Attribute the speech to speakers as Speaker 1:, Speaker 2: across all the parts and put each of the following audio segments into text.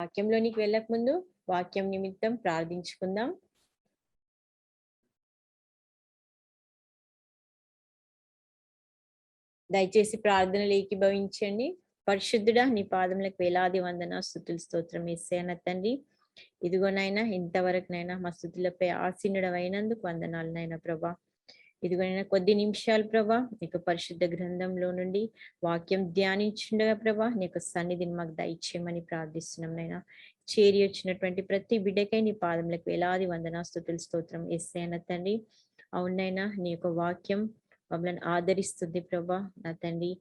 Speaker 1: వాక్యంలోనికి వెళ్ళక ముందు వాక్యం నిమిత్తం ప్రార్థించుకుందాం. దయచేసి ప్రార్థనలు ఏకీభవించండి. పరిశుద్ధుడా, నీ పాదములకు వేలాది వందన స్తుతులు స్తోత్రం యేసయ్య తండ్రి. ఇదిగోనైనా ఇంతవరకునైనా మా స్తుతులపై ఆసీనుడవైనందుకు వందనాలు నైనా ప్రభా. ఇదిగోనైనా కొద్ది నిమిషాలు ప్రభా నీకు పరిశుద్ధ గ్రంథంలో నుండి వాక్యం ధ్యానించుండగా ప్రభా నీకు సన్నిధిని మాకు దయచేయమని ప్రార్థిస్తున్నాం నైనా. చేరి వచ్చినటువంటి ప్రతి బిడ్డకై నీ పాదములకు వేలాది వందన స్తుతులు స్తోత్రం యేసయ్య తండ్రి. అవునైనా నీ యొక్క వాక్యం మమ్మల్ని ఆదరిస్తుంది ప్రభా నా తండ్రి.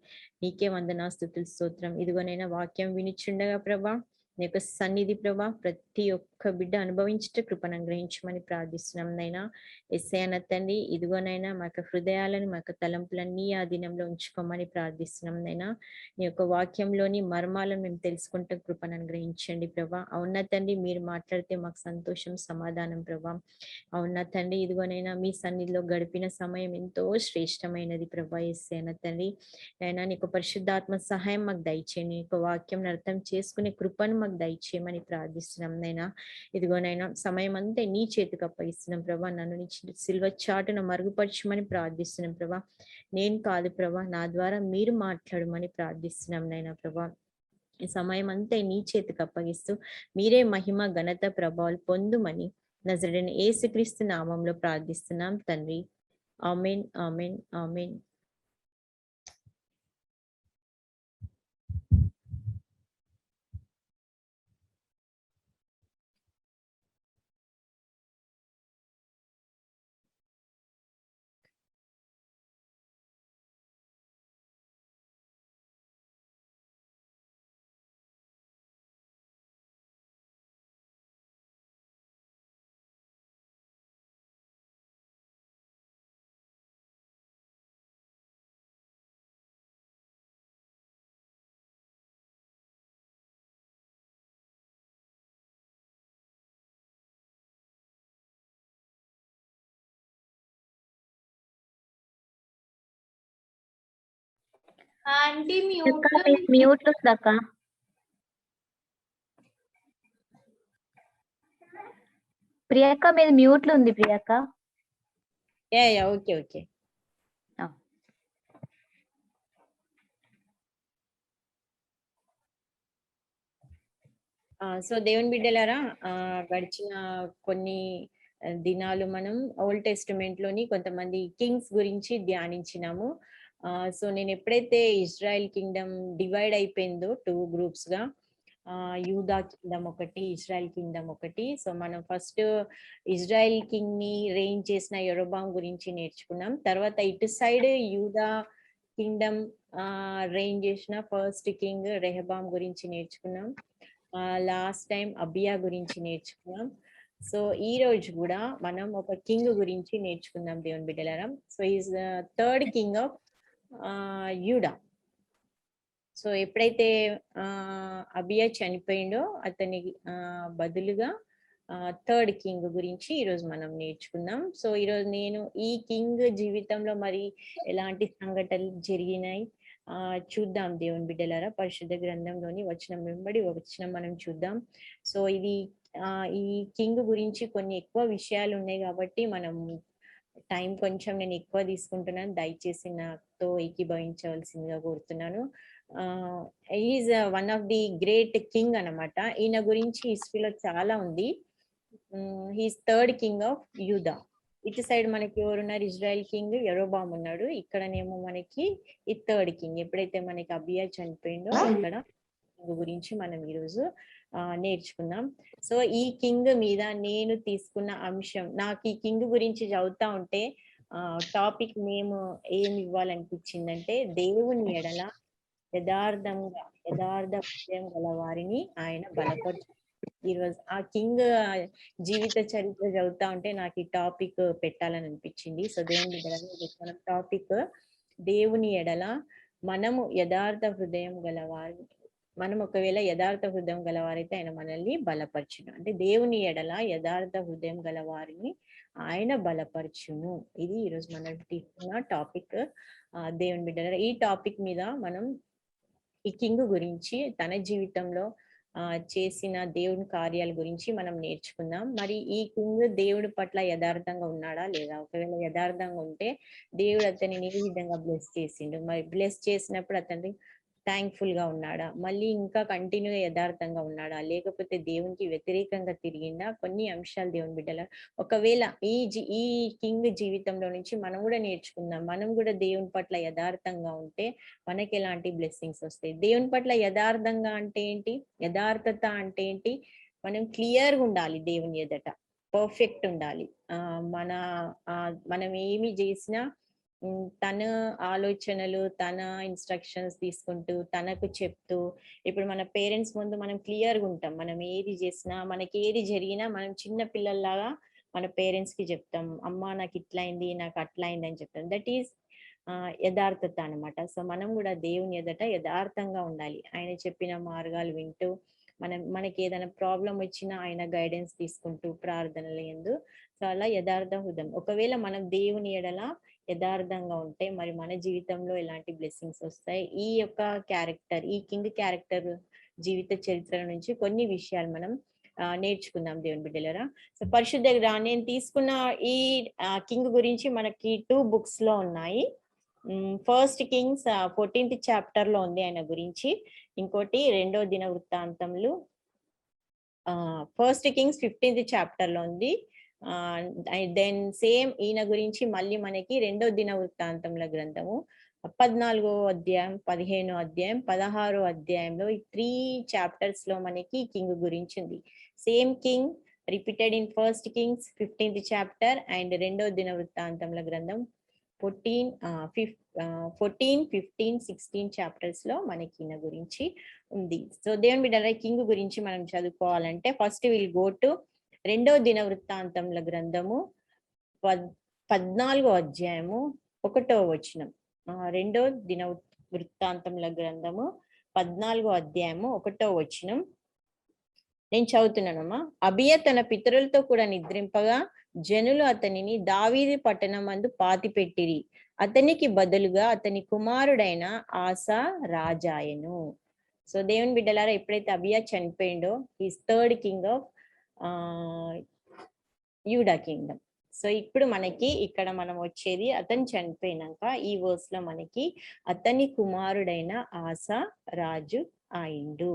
Speaker 1: నీకే వందనా స్తుతులు స్తోత్రం. ఇదిగోనైనా వాక్యం వినిచుండగా ప్రభా నీ యొక్క సన్నిధి ప్రభా ప్రతి ఒక్క బిడ్డ అనుభవించట కృపను అనుగ్రహించమని ప్రార్థిస్తున్నాం నైనా. యేసయ్య తండ్రి ఇదిగోనైనా మా యొక్క హృదయాలను మా యొక్క తలంపులన్నీ ఆ దినంలో ఉంచుకోమని ప్రార్థిస్తున్నాం నైనా. నీ యొక్క వాక్యంలోని మర్మాలను మేము తెలుసుకుంటే కృపను అనుగ్రహించండి ప్రభా. అవునా తండ్రి, మీరు మాట్లాడితే మాకు సంతోషం సమాధానం ప్రభా. అవునా తండ్రి, ఇదిగోనైనా మీ సన్నిధిలో గడిపిన సమయం ఎంతో శ్రేష్టమైనది ప్రభా యేసయ్య తండ్రి. అయినా నీకు పరిశుద్ధాత్మ సహాయం మాకు దయచేయండి. నీకు వాక్యం అర్థం చేసుకునే కృపను మాకు దయచేయమని ప్రార్థిస్తున్నాం నైనా. ఇదిగోనైనా సమయం అంతా నీ చేతికి అప్పగిస్తున్నాం ప్రభా. నన్ను నీ సిల్వ చాటున మరుగుపరచమని ప్రార్థిస్తున్నాం ప్రభా. నేను కాదు ప్రభా, నా ద్వారా మీరు మాట్లాడమని ప్రార్థిస్తున్నాం నైనా ప్రభా. ఈ సమయం అంతా నీ చేతికి అప్పగిస్తూ మీరే మహిమ ఘనత ప్రభావాలు పొందుమని నజరేయుడైన యేసుక్రీస్తు నామంలో ప్రార్థిస్తున్నాం తండ్రి. ఆమేన్, ఆమేన్, ఆమేన్.
Speaker 2: ఆంటీ
Speaker 3: మ్యూట్ ఉందక్క. ప్రియక్క మీద మ్యూట్లు ఉంది ప్రియక్క.
Speaker 1: Okay okay. సో దేవుని బిడ్డలారా, గడిచిన కొన్ని దినాలు మనం ఓల్డ్ టెస్టిమెంట్ లోని కొంతమంది కింగ్స్ గురించి ధ్యానించినాము. సో నేను ఎప్పుడైతే ఇజ్రాయెల్ కింగ్డమ్ డివైడ్ అయిపోయిందో 2 గ్రూప్స్ గా, యూదా కింగ్డమ్ ఒకటి, ఇజ్రాయెల్ కింగ్డమ్ ఒకటి. సో మనం ఫస్ట్ ఇజ్రాయెల్ కింగ్ ని రెయిన్ చేసిన యెరోబాం గురించి నేర్చుకున్నాం. తర్వాత ఇటు సైడ్ యూదా కింగ్డమ్ రెయిన్ చేసిన ఫస్ట్ కింగ్ రెహబాం గురించి నేర్చుకున్నాం. లాస్ట్ టైం అబియా గురించి నేర్చుకున్నాం. సో ఈ రోజు కూడా మనం ఒక కింగ్ గురించి నేర్చుకుందాం దేవుని బిడ్డలారా. So is third king of Judah. So ఎప్పుడైతే అబియా చనిపోయిండో అతని బదులుగా థర్డ్ కింగ్ గురించి ఈరోజు మనం నేర్చుకుందాం. సో ఈరోజు నేను ఈ కింగ్ జీవితంలో మరి ఎలాంటి సంఘటనలు జరిగినాయి చూద్దాం దేవుని బిడ్డలారా. పరిశుద్ధ గ్రంథంలోని వచనం వెంబడి వచనం మనం చూద్దాం. సో ఇది ఈ కింగ్ గురించి కొన్ని ఎక్కువ విషయాలు ఉన్నాయి కాబట్టి మనం టైం కొంచెం నేను ఎక్కువ తీసుకుంటున్నాను. దయచేసి నాతో ఏకీభవించవలసిందిగా కోరుతున్నాను. Is one of the great king అన్నమాట. ఈయన గురించి హిస్టరీలో చాలా ఉంది. హీస్ థర్డ్ కింగ్ ఆఫ్ యూదా. ఇటు సైడ్ మనకి ఎవరున్నారు? ఇజ్రాయెల్ కింగ్ యెరోబాం ఉన్నాడు. ఇక్కడనేమో మనకి ఈ థర్డ్ కింగ్. ఎప్పుడైతే మనకి అబియా చనిపోయిందో ఇక్కడ గురించి మనం ఈరోజు నేర్చుకుందాం. సో ఈ కింగ్ మీద నేను తీసుకున్న అంశం, నాకు ఈ కింగ్ గురించి చదువుతా ఉంటే టాపిక్ నేమ్ ఏమి ఇవ్వాలనిపించిందంటే, దేవుని ఎడల యథార్థ హృదయం గల వారిని ఆయన బలపరచు. ఈరోజు ఆ కింగ్ జీవిత చరిత్ర చదువుతా ఉంటే నాకు ఈ టాపిక్ పెట్టాలని అనిపించింది. సో దేవుని మన టాపిక్ దేవుని ఎడల మనము యథార్థ హృదయం గలవారి, మనం ఒకవేళ యథార్థ హృదయం గలవారైతే ఆయన మనల్ని బలపరచును. అంటే దేవుని ఎడల యథార్థ హృదయం గలవారిని ఆయన బలపరచును. ఇది ఈరోజు మనం తీసుకున్న టాపిక్. దేవుని బిడ్డలారా, ఈ టాపిక్ మీద మనం ఈ కింగ్ గురించి తన జీవితంలో చేసిన దేవుని కార్యాల గురించి మనం నేర్చుకుందాం. మరి ఈ కింగ్ దేవుడి పట్ల యథార్థంగా ఉన్నాడా లేదా? ఒకవేళ యథార్థంగా ఉంటే దేవుడు అతనిని ఏ విధంగా బ్లెస్ చేసిండు? మరి బ్లెస్ చేసినప్పుడు అతన్ని థ్యాంక్ఫుల్ గా ఉన్నాడా? మళ్ళీ ఇంకా కంటిన్యూగా యథార్థంగా ఉన్నాడా? లేకపోతే దేవునికి వ్యతిరేకంగా తిరిగిందా? కొన్ని అంశాలు దేవుని బిడ్డల ఒకవేళ ఈ కింగ్ జీవితంలో నుంచి మనం కూడా నేర్చుకుందాం. మనం కూడా దేవుని పట్ల యథార్థంగా ఉంటే మనకి ఎలాంటి బ్లెస్సింగ్స్ వస్తాయి. దేవుని పట్ల యథార్థంగా అంటే ఏంటి? యథార్థత అంటే ఏంటి? మనం క్లియర్గా ఉండాలి దేవుని ఎదుట, పర్ఫెక్ట్ ఉండాలి. మన మనం ఏమి చేసినా తన ఆలోచనలు, తన ఇన్స్ట్రక్షన్స్ తీసుకుంటూ, తనకు చెప్తూ, ఇప్పుడు మన పేరెంట్స్ ముందు మనం క్లియర్గా ఉంటాం. మనం ఏది చేసినా, మనకి ఏది జరిగినా మనం చిన్న పిల్లల్లాగా మన పేరెంట్స్ కి చెప్తాం. అమ్మ నాకు ఇట్లా అయింది, నాకు అట్లా అయింది అని చెప్తాం. దట్ ఈస్ యథార్థత అనమాట. సో మనం కూడా దేవుని ఎదుట యథార్థంగా ఉండాలి. ఆయన చెప్పిన మార్గాలు వింటూ, మనకి ఏదైనా ప్రాబ్లం వచ్చినా ఆయన గైడెన్స్ తీసుకుంటూ ప్రార్థనలు యందు చాలా యథార్థ హృదయం. ఒకవేళ మనం దేవుని ఎడల యథార్థంగా ఉంటే మరి మన జీవితంలో ఎలాంటి బ్లెస్సింగ్స్ వస్తాయి? ఈ యొక్క క్యారెక్టర్, ఈ కింగ్ క్యారెక్టర్ జీవిత చరిత్ర నుంచి కొన్ని విషయాలు మనం నేర్చుకుందాం దేవుని బిడ్డలరా. సో పరిశుద్ధ నేను తీసుకున్న ఈ కింగ్ గురించి మనకి 2 books లో ఉన్నాయి. ఫస్ట్ కింగ్స్ 14th chapter లో ఉంది ఆయన గురించి. ఇంకోటి 2వ దిన వృత్తాంతములు ఫస్ట్ కింగ్స్ 15th chapter లో ఉంది. దెన్ సేమ్ ఈయన గురించి మళ్ళీ మనకి 2వ దిన వృత్తాంతముల గ్రంథము 14వ అధ్యాయం, 15వ అధ్యాయం, 16వ అధ్యాయంలో ఈ 3 chapters లో మనకి కింగ్ గురించి ఉంది. Same king repeated in first Kings 15th chapter and 2వ దిన వృత్తాంతముల గ్రంథం 14, 15, 16 chapters లో మనకి ఈయన గురించి ఉంది. సో దేవుని బిడ్డల కింగ్ గురించి మనం చదువుకోవాలంటే ఫస్ట్ విల్ గో టు 2వ దిన వృత్తాంతముల గ్రంథము 14వ అధ్యాయము 1వ వచనం. 2వ దిన వృత్తాంతముల గ్రంథము 14వ అధ్యాయము 1వ వచనం నేను చదువుతున్నానమ్మా. అబియా తన పితరులతో కూడా నిద్రింపగా జనులు అతనిని దావీదు పట్టణమందు పాతిపెట్టిరి. అతనికి బదులుగా అతని కుమారుడైన ఆసా రాజాయను. సో దేవుని బిడ్డలారా, ఎప్పుడైతే అబియా చనిపోయిండో is 3rd king of Judah kingdom. So ఇప్పుడు మనకి ఇక్కడ మనం వచ్చేది అతను చనిపోయినాక ఈ వర్స్ లో మనకి అతని కుమారుడైన ఆసా రాజు అయిండు.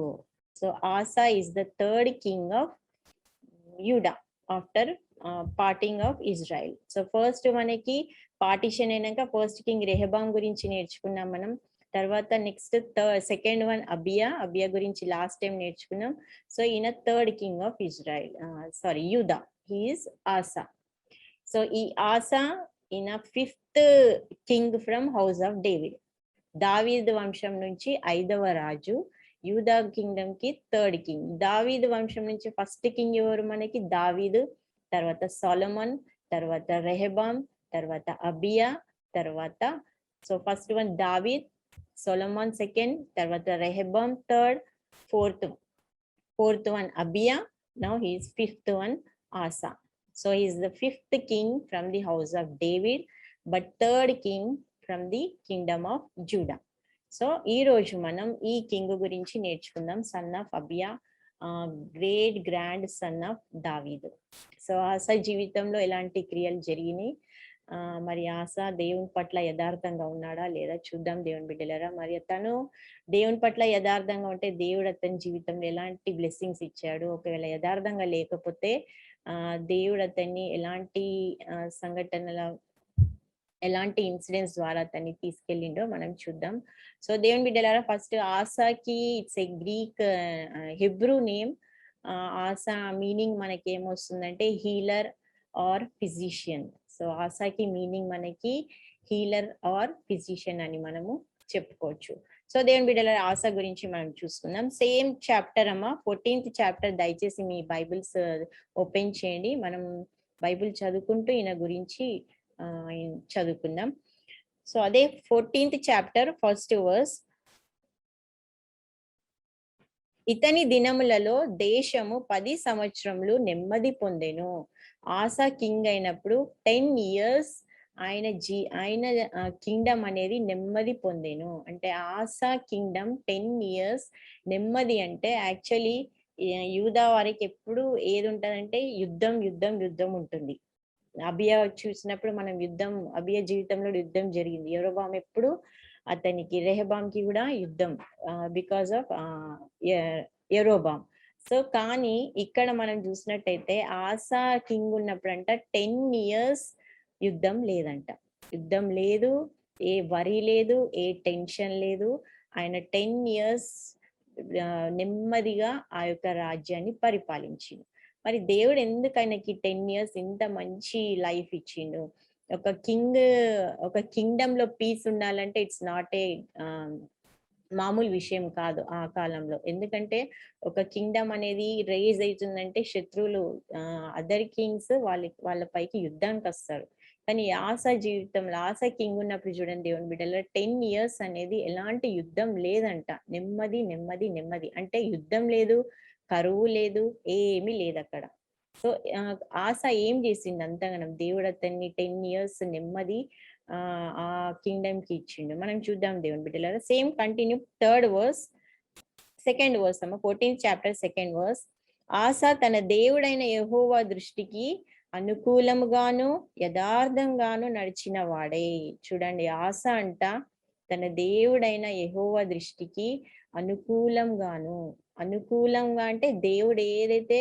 Speaker 1: So Asa is the 3rd king of Judah after parting of Israel. So first మనకి పార్టిషన్ అయినాక ఫస్ట్ కింగ్ రెహబాం గురించి నేర్చుకున్నాం మనం. తర్వాత నెక్స్ట్ సెకండ్ వన్ అబియా గురించి లాస్ట్ టైం నేర్చుకున్నాం. సో ఈయన 3rd king ఆఫ్ ఇజ్రాయిల్, యూదా. He is Asa. సో ఈ ఆసా ఈయన 5th king from house of David. దావీదు వంశం నుంచి 5వ రాజు. యూదా కింగ్డమ్ కి 3rd king. దావీదు వంశం నుంచి ఫస్ట్ కింగ్ ఎవరు మనకి? దావీదు, తర్వాత సొలొమన్, తర్వాత రెహబాం, తర్వాత అబియా, తర్వాత సో ఫస్ట్ వన్ దావీద్, సొలొమన్ సెకండ్, తర్వాత Rehoboam third, fourth one Abijah. Now he is 5th one Asa. So he is the 5th king from the house of David, but 3rd king from the kingdom of Judah. So ఈ రోజు మనం ఈ king గురించి నేర్చుకుందాం. Son of Abijah, great grandson of దావీదు. So Asa జీవితంలో ఎలాంటి క్రియలు జరిగినాయి, మరి ఆసా దేవుని పట్ల యథార్థంగా ఉన్నాడా లేదా చూద్దాం దేవుని బిడ్డలరా. మరి తను దేవుని పట్ల యథార్థంగా ఉంటే దేవుడు అతని జీవితంలో ఎలాంటి బ్లెస్సింగ్స్ ఇచ్చాడు, ఒకవేళ యథార్థంగా లేకపోతే దేవుడు అతన్ని ఎలాంటి సంఘటనల, ఎలాంటి ఇన్సిడెంట్స్ ద్వారా అతన్ని తీసుకెళ్ళిండో మనం చూద్దాం. సో దేవుని బిడ్డలారా, ఫస్ట్ ఆసాకి it's a Greek Hebrew name. Asa meaning మనకి ఏమొస్తుందంటే హీలర్ ఆర్ ఫిజిషియన్. సో ఆసాకి మీనింగ్ మనకి హీలర్ ఆర్ ఫిజిషియన్ అని మనము చెప్పుకోవచ్చు. సో దేవుని బిడ్డలారా, ఆసా గురించి మనం చూసుకుందాం. సేమ్ చాప్టర్ అమ్మ, 14th chapter. దయచేసి మీ బైబిల్స్ ఓపెన్ చేయండి. మనం బైబిల్ చదువుకుంటూ ఈయన గురించి చదువుకుందాం. సో అదే 14th chapter 1st verse. ఇతని దినములలో దేశము 10 సంవత్సరములు నెమ్మది పొందెను. ఆసా కింగ్ అయినప్పుడు 10 years ఆయన కింగ్డమ్ అనేది నెమ్మది పొందెను. అంటే ఆసా కింగ్డమ్ 10 years నెమ్మది. అంటే యాక్చువల్లీ యూదా వారికి ఎప్పుడు ఏది ఉంటదంటే యుద్ధం యుద్ధం యుద్ధం ఉంటుంది. అబియా చూసినప్పుడు మనం అబియా జీవితంలో యుద్ధం జరిగింది. యెరోబాం ఎప్పుడు అతనికి రెహబాంకి కూడా యుద్ధం బికాస్ ఆఫ్ యెరోబాం. సో కానీ ఇక్కడ మనం చూసినట్టయితే ఆసా కింగ్ ఉన్నప్పుడంట 10 years యుద్ధం లేదంట. యుద్ధం లేదు, ఏ వరి లేదు, ఏ టెన్షన్ లేదు. ఆయన 10 years నెమ్మదిగా ఆ యొక్క రాజ్యాన్ని పరిపాలించిండు. మరి దేవుడు ఎందుకు ఆయనకి 10 years ఇంత మంచి లైఫ్ ఇచ్చిండు? ఒక కింగ్డమ్ లో పీస్ ఉండాలంటే ఇట్స్ నాట్ ఏ మామూలు విషయం కాదు ఆ కాలంలో. ఎందుకంటే ఒక కింగ్డమ్ అనేది రేజ్ అవుతుందంటే శత్రువులు అదర్ కింగ్స్ వాళ్ళ పైకి యుద్ధానికి వస్తారు. కానీ జీవితంలో కింగ్ ఉన్నప్పుడు చూడండి దేవుని బిడ్డలో 10 years అనేది ఎలాంటి యుద్ధం లేదంట. నెమ్మది నెమ్మది నెమ్మది. అంటే యుద్ధం లేదు, కరువు లేదు, ఏమీ లేదు అక్కడ. సో ఏం చేసింది అంతగానం? దేవుడు అతన్ని 10 years నెమ్మది ఆ కింగ్డమ్ కి ఇచ్చిండు. మనం చూద్దాం దేవుని బిడ్డలారా. Same continue 3rd verse 2nd verse 14th chapter 2nd verse. ఆసా తన దేవుడైన యెహోవా దృష్టికి అనుకూలముగాను యథార్థంగాను నడిచిన వాడే. చూడండి, ఆసా అంట తన దేవుడైన యెహోవా దృష్టికి అనుకూలంగా అంటే దేవుడు ఏదైతే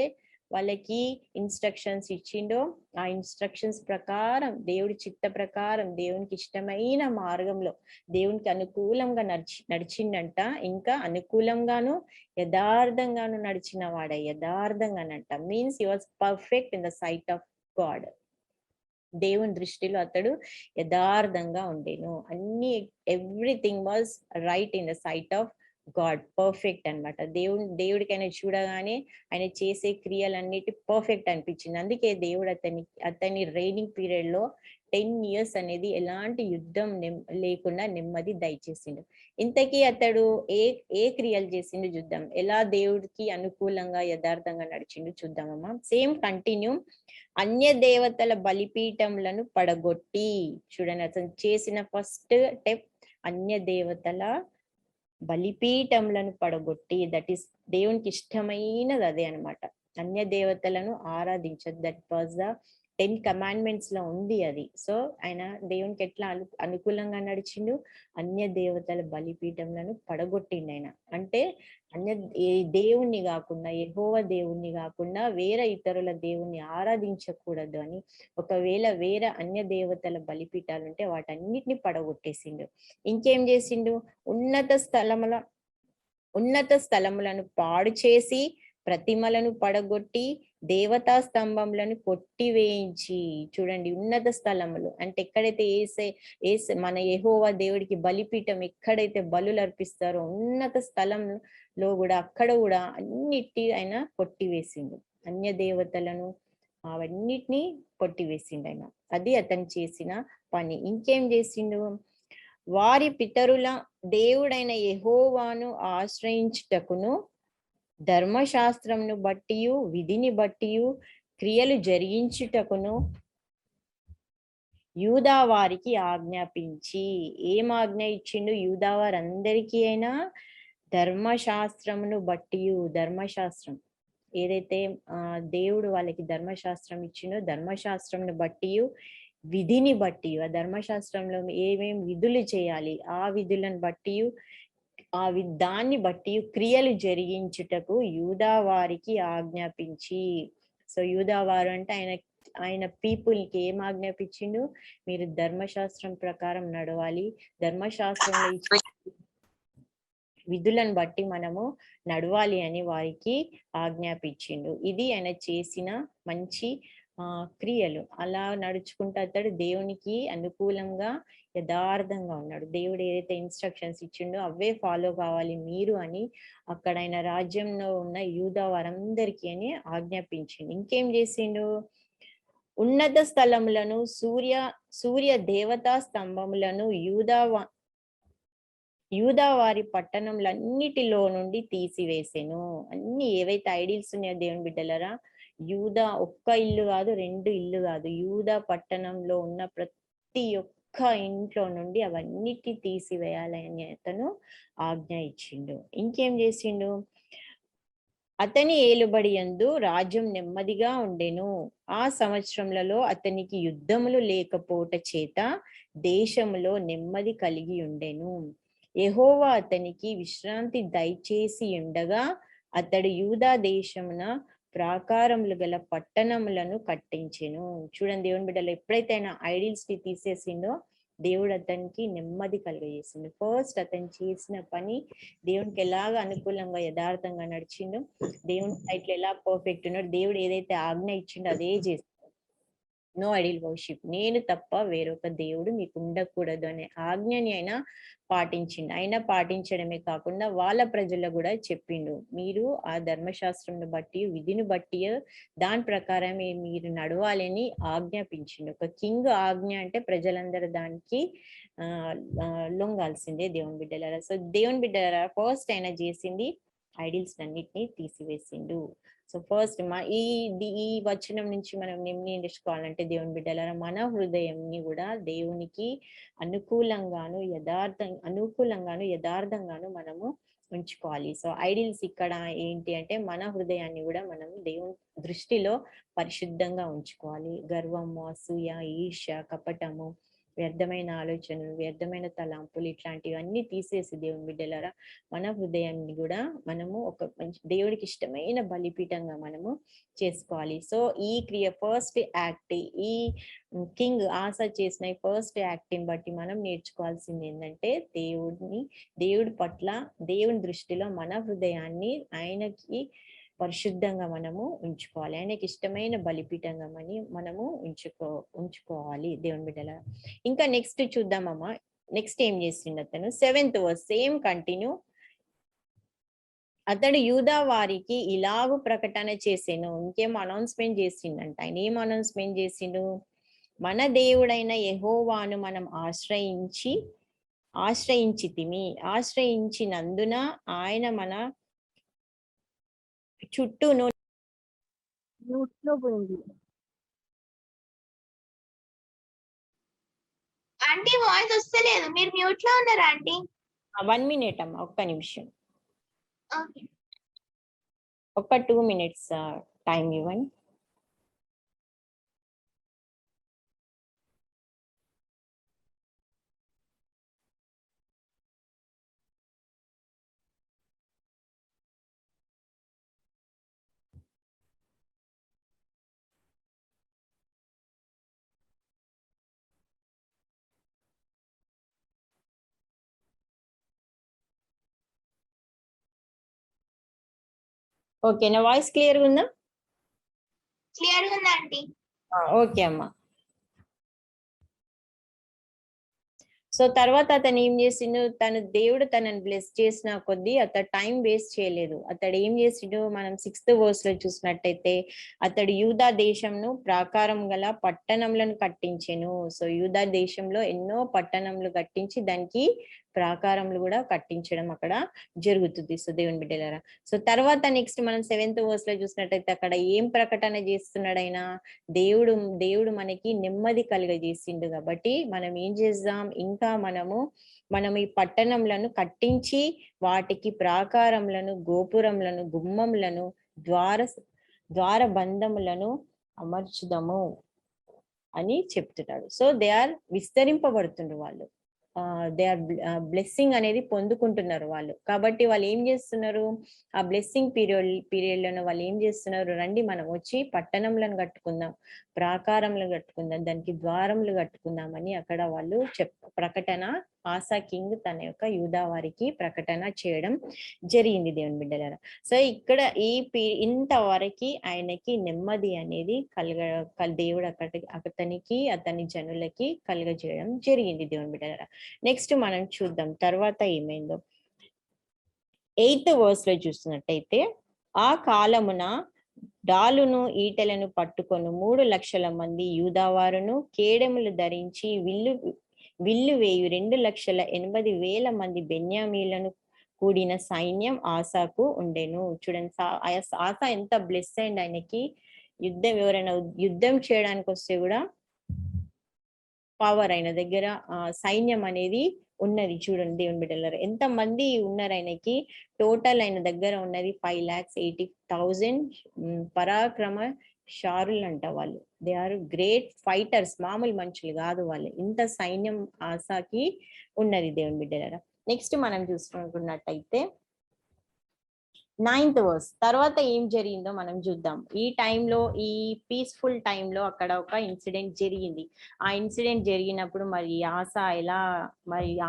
Speaker 1: వాళ్ళకి ఇన్స్ట్రక్షన్స్ ఇచ్చిండో ఆ ఇన్స్ట్రక్షన్స్ ప్రకారం, దేవుడి చిత్త ప్రకారం, దేవునికి ఇష్టమైన మార్గంలో దేవునికి అనుకూలంగా నడిచిండంట. ఇంకా అనుకూలంగాను యథార్థంగాను నడిచిన వాడే. యథార్థంగానంట means he was perfect in the sight of God. దేవుని దృష్టిలో అతడు యథార్థంగా ఉండేను. Everything was right in the sight of God. Perfect అనమాట. దేవుడికి ఆయన చూడగానే ఆయన చేసే క్రియలన్నిటి పర్ఫెక్ట్ అనిపించింది. అందుకే దేవుడు అతని రైనింగ్ పీరియడ్ లో 10 years అనేది ఎలాంటి యుద్ధం లేకుండా నెమ్మది దయచేసిండు. ఇంతకీ అతడు ఏ క్రియలు చేసిండు చూద్దాం. ఎలా దేవుడికి అనుకూలంగా యథార్థంగా నడిచిండు చూద్దామమ్మా. Same continue. అన్య దేవతల బలిపీఠములను పడగొట్టి. చూడండి, అతను చేసిన ఫస్ట్ స్టెప్ అన్య దేవతల బలిపీఠములను పడగొట్టి. దట్ ఈస్ దేవునికి ఇష్టమైనది అదే అనమాట. అన్య దేవతలను ఆరాధించదు. దట్ వాజ్ ద 10 commandments లో ఉంది అది. సో ఆయన దేవునికి ఎట్లా అనుకూలంగా నడిచిండు? అన్య దేవతల బలిపీఠములను పడగొట్టిండు ఆయన. అంటే దేవుణ్ణి కాకుండా, యెహోవా దేవుణ్ణి కాకుండా వేరే ఇతరుల దేవుణ్ణి ఆరాధించకూడదు అని. ఒకవేళ వేరే అన్య దేవతల బలిపీఠాలు ఉంటే వాటన్నిటిని పడగొట్టేసిండు. ఇంకేం చేసిండు? ఉన్నత స్థలములను పాడు చేసి ప్రతిమలను పడగొట్టి దేవతా స్తంభములను కొట్టివేయించి. చూడండి, ఉన్నత స్థలములు అంటే ఎక్కడైతే మన యెహోవా దేవుడికి బలిపీఠం ఎక్కడైతే బలులు అర్పిస్తారో ఉన్నత స్థలంలో కూడా అక్కడ కూడా అన్నిటి ఆయన కొట్టివేసిండు. అన్య దేవతలను అవన్నిటినీ కొట్టివేసిండు ఆయన. అది అతను చేసిన పని. ఇంకేం చేసిండు? వారి పితరుల దేవుడైన యెహోవాను ఆశ్రయించుటకును ధర్మశాస్త్రమును బట్టి విధిని బట్టి క్రియలు జరిగించుటకును యూదా వారికి ఆజ్ఞాపించి. ఏం ఆజ్ఞ ఇచ్చిండు? యూదా వారందరికీ అయినా ధర్మశాస్త్రమును బట్టి, ధర్మశాస్త్రం ఏదైతే దేవుడు వాళ్ళకి ధర్మశాస్త్రం ఇచ్చిండో ధర్మశాస్త్రంను బట్టి విధిని బట్టి, ఆ ధర్మశాస్త్రంలో ఏమేం విధులు చేయాలి ఆ విధులను బట్టి దాన్ని బట్టి క్రియలు జరిగించుటకు యూదా వారికి ఆజ్ఞాపించి. సో యూదా వారు అంటే ఆయన పీపుల్ కి ఏం ఆజ్ఞాపించిండు? మీరు ధర్మశాస్త్రం ప్రకారం నడవాలి, ధర్మశాస్త్రంలో ఇచ్చిన విధులను బట్టి మనము నడవాలి అని వారికి ఆజ్ఞాపించిండు. ఇది ఆయన చేసిన మంచి క్రియలు. అలా నడుచుకుంటూ అతడు దేవునికి అనుకూలంగా యథార్థంగా ఉన్నాడు. దేవుడు ఏదైతే ఇన్స్ట్రక్షన్స్ ఇచ్చిండో అవే ఫాలో కావాలి మీరు అని అక్కడ ఆయన రాజ్యంలో ఉన్న యూదా వారందరికీ అని ఆజ్ఞాపించిండు. ఇంకేం చేసిండు? ఉన్నత స్థలములను సూర్య దేవతా స్తంభములను యూదా వారి పట్టణములన్నిటిలో నుండి తీసివేసెను. అన్ని ఏవైతే ఐడిల్స్ ఉన్నాయో దేవుని బిడ్డలరా, యూదా ఒక్క ఇల్లు కాదు, 2 ఇల్లు కాదు, యూదా పట్టణంలో ఉన్న ప్రతి ఒక్క ఇంట్లో నుండి అవన్నిటిని తీసివేయాలని అతను ఆజ్ఞ ఇచ్చిండు. ఇంకేం చేసిండు? అతని ఏలుబడి యందు రాజ్యం నెమ్మదిగా ఉండెను. ఆ సంవత్సరములలో అతనికి యుద్ధములు లేకపోవట చేత దేశములో నెమ్మది కలిగి ఉండెను. యెహోవా అతనికి విశ్రాంతి దయచేసి ఉండగా అతడు యూదా దేశమున ప్రాకారములు గల పట్టణములను కట్టించెను. చూడండి దేవుని బిడ్డలు, ఎప్పుడైతే ఆయన ఐడిల్స్ ని తీసేసిండో దేవుడు అతనికి నెమ్మది కలుగజేసిండు. ఫస్ట్ అతను చేసిన పని దేవునికి ఎలాగ అనుకూలంగా యథార్థంగా నడిచిండో, దేవుని సైట్ లో ఎలా పర్ఫెక్ట్ ఉన్నాడు, దేవుడు ఏదైతే ఆజ్ఞ ఇచ్చిండో అదే చేస్తాడు. నో ఐడిల్ వర్షిప్, నేను తప్ప వేరొక దేవుడు మీకు ఉండకూడదు అనే ఆజ్ఞని ఆయన పాటించిండు. ఆయన పాటించడమే కాకుండా వాళ్ళ ప్రజలకు కూడా చెప్పిండు, మీరు ఆ ధర్మశాస్త్రంను బట్టి విధిని బట్టి దాని ప్రకారం మీరు నడవాలని ఆజ్ఞాపించిండు. ఒక కింగ్ ఆజ్ఞ అంటే ప్రజలందరూ దానికి లొంగాల్సిందే దేవుని బిడ్డలారా. సో దేవుని బిడ్డలారా, ఫస్ట్ ఆయన చేసింది ఐడిల్స్ అన్నిటినీ తీసివేసిండు. సో ఫస్ట్ ఈ వచనం నుంచి మనం నేర్చుకోవాలంటే దేవుని బిడ్డలారా, మన హృదయంని కూడా దేవునికి అనుకూలంగాను యథార్థంగాను మనము ఉంచుకోవాలి. సో ఐడిల్స్ ఇక్కడ ఏంటి అంటే మన హృదయాన్ని కూడా మనం దేవుని దృష్టిలో పరిశుద్ధంగా ఉంచుకోవాలి. గర్వము, అసూయ, ఈర్ష్య, కపటము, వ్యర్థమైన ఆలోచనలు, వ్యర్థమైన తలాంపులు ఇట్లాంటివన్నీ తీసేసి దేవుని బిడ్డలారా మన హృదయాన్ని కూడా మనము ఒక మంచి దేవుడికి ఇష్టమైన బలిపీఠంగా మనము చేసుకోవాలి. సో ఈ ఫస్ట్ యాక్ట్, ఈ కింగ్ ఆసా చేసిన ఫస్ట్ యాక్ట్ ని బట్టి మనం నేర్చుకోవాల్సింది ఏంటంటే దేవుడి పట్ల, దేవుని దృష్టిలో మన హృదయాన్ని ఆయనకి పరిశుద్ధంగా మనము ఉంచుకోవాలి. ఆయనకి ఇష్టమైన బలిపీఠంగా మనము ఉంచుకోవాలి దేవుని బిడ్డల. ఇంకా నెక్స్ట్ చూద్దామమ్మా, నెక్స్ట్ ఏం చేసిండు అతను? 7th verse same continue. అతడు యూదా వారికి ఇలాగూ ప్రకటన చేసాను. ఇంకేం అనౌన్స్మెంట్ చేసిండంట. ఆయన ఏం అనౌన్స్మెంట్ చేసిండు? మన దేవుడైన యెహోవాను మనం ఆశ్రయించినందున ఆయన మన చుట్టూను
Speaker 2: ఆంటీ వాయిస్ వస్తలేదు, మీరు మ్యూట్ లో ఉన్నారా ఆంటీ?
Speaker 1: 1 minute అమ్మా, ఒక్క నిమిషం,
Speaker 2: ఓకే.
Speaker 1: ఒక 2 minutes టైం ఇవ్వండి. ఓకే, నా వాయిస్ క్లియర్గా ఉందా?
Speaker 2: క్లియర్ గా ఉంది ఆంటీ.
Speaker 1: ఓకే అమ్మా. సో తర్వాత అతను ఏం చేసిండు? దేవుడు తనని బ్లెస్ చేసిన కొద్దీ అతడు టైం వేస్ట్ చేయలేదు. అతడు ఏం చేసిండు? మనం 6th verse లో చూసినట్టయితే అతడు యూదా దేశంను ప్రాకారం గల పట్టణంలను కట్టించెను. సో యూదా దేశంలో ఎన్నో పట్టణంలు కట్టించి దానికి ప్రాకారములు కూడా కట్టించడం అక్కడ జరుగుతుంది. సో దేవుని బిడ్డలారా, సో తర్వాత నెక్స్ట్ మనం 7th verse లో చూసినట్టయితే అక్కడ ఏం ప్రకటన చేస్తున్నాడు ఆయన? దేవుడు మనకి నెమ్మది కలుగజేసిండు కాబట్టి మనం ఏం చేద్దాం? ఇంకా మనం ఈ పట్టణంలను కట్టించి వాటికి ప్రాకారములను, గోపురములను, గుమ్మములను, ద్వారబంధములను అమర్చుదాము అని చెప్తున్నాడు. సో దే ఆర్ విస్తరింపబడుతుండ్రు వాళ్ళు, దే ఆర్ బ్లెస్సింగ్ అనేది పొందుకుంటున్నారు వాళ్ళు. కాబట్టి వాళ్ళు ఏం చేస్తున్నారు? ఆ బ్లెస్సింగ్ పీరియడ్ లోనే వాళ్ళు ఏం చేస్తున్నారు? రండి మనం వచ్చి పట్టణంలను కట్టుకుందాం, ప్రాకారములు కట్టుకుందాం, దానికి ద్వారములు కట్టుకుందామని అక్కడ వాళ్ళు ప్రకటన ఆసా కింగ్ తన యొక్క యూదా వారికి ప్రకటన చేయడం జరిగింది దేవుని బిడ్డలారా. సో ఇక్కడ ఇంతవరకు ఆయనకి నెమ్మది అనేది దేవుడు అతని జనులకి కలుగజేయడం జరిగింది దేవుని బిడ్డలారా. నెక్స్ట్ మనం చూద్దాం తర్వాత ఏమైందో. 8th verse లో చూసినట్టయితే, ఆ కాలమున డాలును ఈటెలను పట్టుకొని 3 లక్షల మంది యూదావారును, కేడెములు ధరించి విల్లు వేయు 2,80,000 మంది బెన్యామీలను కూడిన సైన్యం ఆసాకు ఉండెను. చూడండి, ఆసా ఎంత బ్లెస్ అయింది. ఆయనకి ఎవరైనా యుద్ధం చేయడానికి వస్తే కూడా పవర్, ఆయన దగ్గర సైన్యం అనేది ఉన్నది. చూడండి దేవుని బిడ్డలారా, ఎంత మంది ఉన్నారు ఆయనకి. టోటల్ ఆయన దగ్గర ఉన్నది 5,80,000 పరాక్రమ శారులు అంట వాళ్ళు. దే ఆర్ గ్రేట్ ఫైటర్స్, మామూలు మనుషులు కాదు వాళ్ళు. ఇంత సైన్యం ఆసాకి ఉన్నది దేవుని బిడ్డలారా. నెక్స్ట్ మనం చూసుకున్నట్టయితే 9th verse తర్వాత ఏం జరిగిందో మనం చూద్దాం. ఈ టైంలో, ఈ పీస్ఫుల్ టైంలో అక్కడ ఒక ఇన్సిడెంట్ జరిగింది. ఆ ఇన్సిడెంట్ జరిగినప్పుడు మరి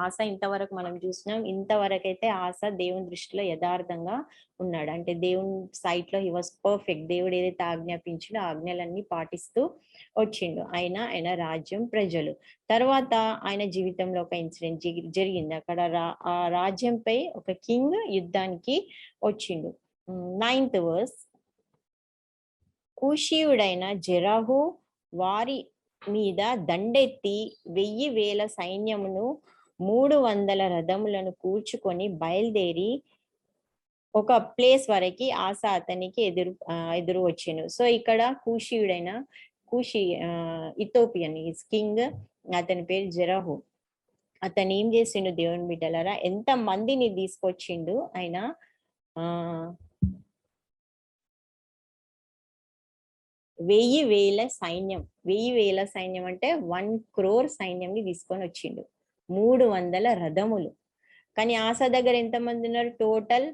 Speaker 1: ఆస ఇంతవరకు మనం చూసినాం. ఇంతవరకు అయితే ఆస దేవుని దృష్టిలో యథార్థంగా ఉన్నాడు. అంటే దేవుని సైట్ లో హీ వాజ్ పర్ఫెక్ట్. దేవుడు ఏదైతే ఆజ్ఞాపించిండో ఆజ్ఞలన్నీ పాటిస్తూ వచ్చిండు. ఆయన రాజ్యం, ప్రజలు. తర్వాత ఆయన జీవితంలో ఒక ఇన్సిడెంట్ జరిగింది. అక్కడ ఆ రాజ్యంపై ఒక కింగ్ యుద్ధానికి వచ్చిండు. 9th verse కూషీయుడైన జెరహు వారి మీద దండెత్తి 1,000 సైన్యమును 300 రథములను కూర్చుకొని బయలుదేరి ఒక ప్లేస్ వరకు ఆస అతనికి ఎదురు వచ్చిండు. సో ఇక్కడ కూషీయుడైన ఇథోపియన్ కింగ్, అతని పేరు జెరహు. అతను ఏం చేసిండు దేవుని బిడ్డలారా, ఎంత మందిని తీసుకొచ్చిండు ఆయన. 1,000 సైన్యం. 1,000 సైన్యం అంటే 1 crore సైన్యంని తీసుకొని వచ్చిండు. 300 రథములు. కానీ ఆస దగ్గర ఎంతమంది ఉన్నారు? టోటల్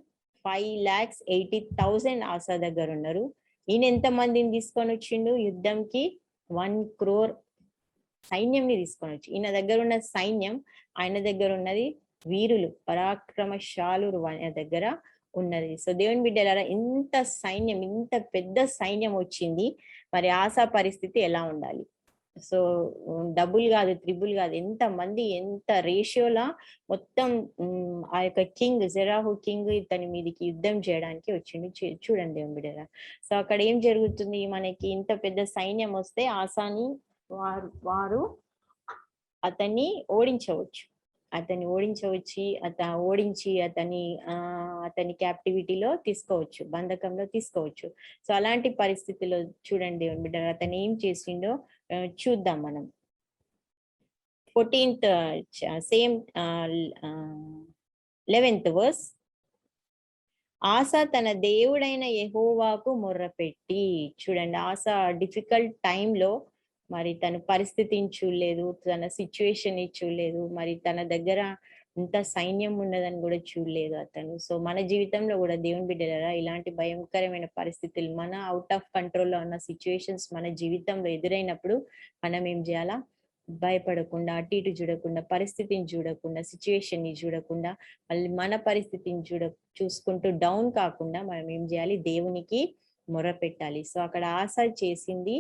Speaker 1: 5,80,000 ఆస దగ్గర ఉన్నారు. ఈయన ఎంత మందిని తీసుకొని వచ్చిండు యుద్ధంకి? 1 crore సైన్యంని తీసుకొని వచ్చి. ఈయన దగ్గర ఉన్న సైన్యం, ఆయన దగ్గర ఉన్నది వీరులు, పరాక్రమశాలురు ఆయన దగ్గర ఉన్నది. సో దేవుని బిడ్డలారా, ఇంత సైన్యం, ఇంత పెద్ద సైన్యం వచ్చింది. మరి ఆసా పరిస్థితి ఎలా ఉండాలి? సో డబుల్ కాదు, త్రిబుల్ కాదు, ఎంత మంది, ఎంత రేషియోలా మొత్తం ఆ యొక్క కింగ్, జెరాహు కింగ్ ఇతని మీదకి యుద్ధం చేయడానికి వచ్చిండు. చూడండి దేవుని బిడ్డలారా. సో అక్కడ ఏం జరుగుతుంది? మనకి ఇంత పెద్ద సైన్యం వస్తే ఆసాని వారు అతన్ని ఓడించవచ్చు. ఓడించి అతని క్యాప్టివిటీలో తీసుకోవచ్చు, బంధకంలో తీసుకోవచ్చు. సో అలాంటి పరిస్థితిలో చూడండి బిడ్డ, అతను ఏం చేసిండో చూద్దాం మనం. 14th same 11th verse. ఆస తన దేవుడైన యెహోవాకు మొర్రపెట్టి. చూడండి, ఆస డిఫికల్ట్ టైంలో మరి తన పరిస్థితిని చూడలేదు, తన సిచ్యువేషన్ చూడలేదు, మరి తన దగ్గర ఇంత సైన్యం ఉన్నదని కూడా చూడలేదు అతను. సో మన జీవితంలో కూడా దేవుని బిడ్డలారా, ఇలాంటి భయంకరమైన పరిస్థితులు, మన అవుట్ ఆఫ్ కంట్రోల్లో ఉన్న సిచ్యువేషన్స్ మన జీవితంలో ఎదురైనప్పుడు మనం ఏం చేయాలా? భయపడకుండా, అటు ఇటు చూడకుండా, పరిస్థితిని చూడకుండా, సిచ్యువేషన్ ని చూడకుండా, మళ్ళీ మన పరిస్థితిని చూసుకుంటూ డౌన్ కాకుండా మనం ఏం చేయాలి? దేవునికి మొర్రపెట్టాలి. సో అక్కడ ఆస చేసింది,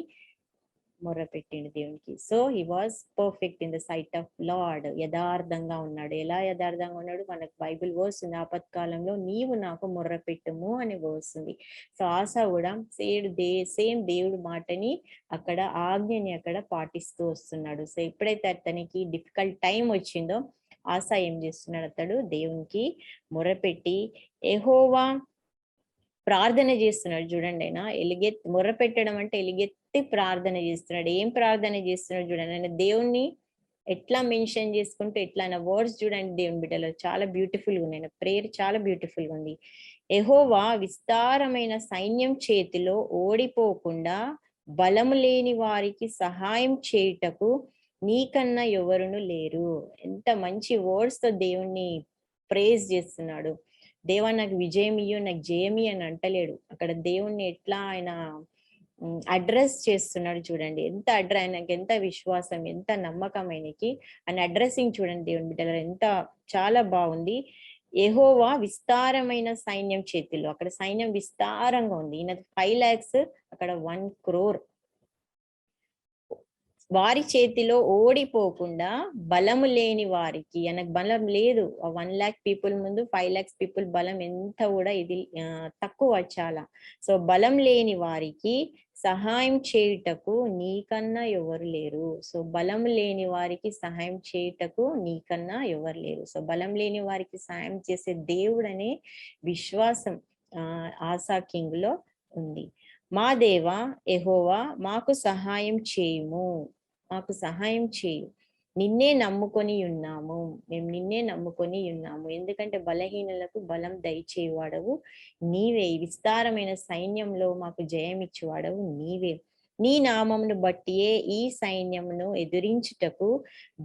Speaker 1: మొర్రపెట్టిండు దేవునికి. So he was perfect in the sight of lord. యథార్థంగా ఉన్నాడు. ఎలా యథార్థంగా ఉన్నాడు? మనకు బైబిల్ వర్స్ ఉంది, ఆపత్కాలంలో నీవు నాకు మొర్రపెట్టుము అనే వర్స్ ఉంది. సో ఆస కూడా సేమ్ దేవుడు మాటని, అక్కడ ఆజ్ఞని అక్కడ పాటిస్తూ వస్తున్నాడు. సో ఎప్పుడైతే అతనికి డిఫికల్ట్ టైం వచ్చిందో ఆస ఏం చేస్తున్నాడు? అతడు దేవునికి మొర్రపెట్టి యెహోవా ప్రార్థన చేస్తున్నాడు. చూడండి, ఆయన మొర్ర పెట్టడం అంటే ఎలుగెత్తి ప్రార్థన చేస్తున్నాడు. ఏం ప్రార్థన చేస్తున్నాడు చూడండి. ఆయన దేవుణ్ణి ఎట్లా మెన్షన్ చేసుకుంటూ, ఎట్లా ఆయన వర్డ్స్ చూడండి దేవుని బిడ్డలో చాలా బ్యూటిఫుల్ గా ఉన్నాయి. ప్రేయర్ చాలా బ్యూటిఫుల్ గా ఉంది. యెహోవా విస్తారమైన సైన్యం చేతిలో ఓడిపోకుండా బలము లేని వారికి సహాయం చేయుటకు నీకన్నా ఎవరును లేరు. ఎంత మంచి వర్డ్స్ తో దేవుణ్ణి ప్రేజ్ చేస్తున్నాడు. దేవా నాకు విజయం ఇయ్యు, నాకు జయమి అని అంటలేడు. అక్కడ దేవుణ్ణి ఎట్లా ఆయన అడ్రస్ చేస్తున్నాడు చూడండి. ఆయనకి ఎంత విశ్వాసం, ఎంత నమ్మకం ఆయనకి. ఆయన అడ్రస్సింగ్ చూడండి దేవుని బిడ్డల ఎంత చాలా బాగుంది. యెహోవా విస్తారమైన సైన్యం చేతిలో, అక్కడ సైన్యం విస్తారంగా ఉంది. ఈయన 5 lakhs, అక్కడ 1 crore. వారి చేతిలో ఓడిపోకుండా బలము లేని వారికి, ఆయనకు బలం లేదు. 1 lakh people ముందు 5 lakhs people బలం ఎంత కూడా ఇది తక్కువ చాలా. సో బలం లేని వారికి సహాయం చేయుటకు నీకన్నా ఎవరు లేరు. సో బలం లేని వారికి సహాయం చేయుటకు నీకన్నా ఎవరు లేరు. సో బలం లేని వారికి సహాయం చేసే దేవుడనే విశ్వాసం ఆసా కింగ్ లో ఉంది. మా దేవా యెహోవా మాకు సహాయం చేయుము, మాకు సహాయం చేయు. నిన్నే నమ్ముకొని ఉన్నాము. మేము నిన్నే నమ్ముకొని ఉన్నాము. ఎందుకంటే బలహీనులకు బలం దయచేవాడవు నీవే. ఈ విస్తారమైన సైన్యంలో మాకు జయమిచ్చువాడవు నీవే. నీ నామమును బట్టియే ఈ సైన్యమును ఎదిరించుటకు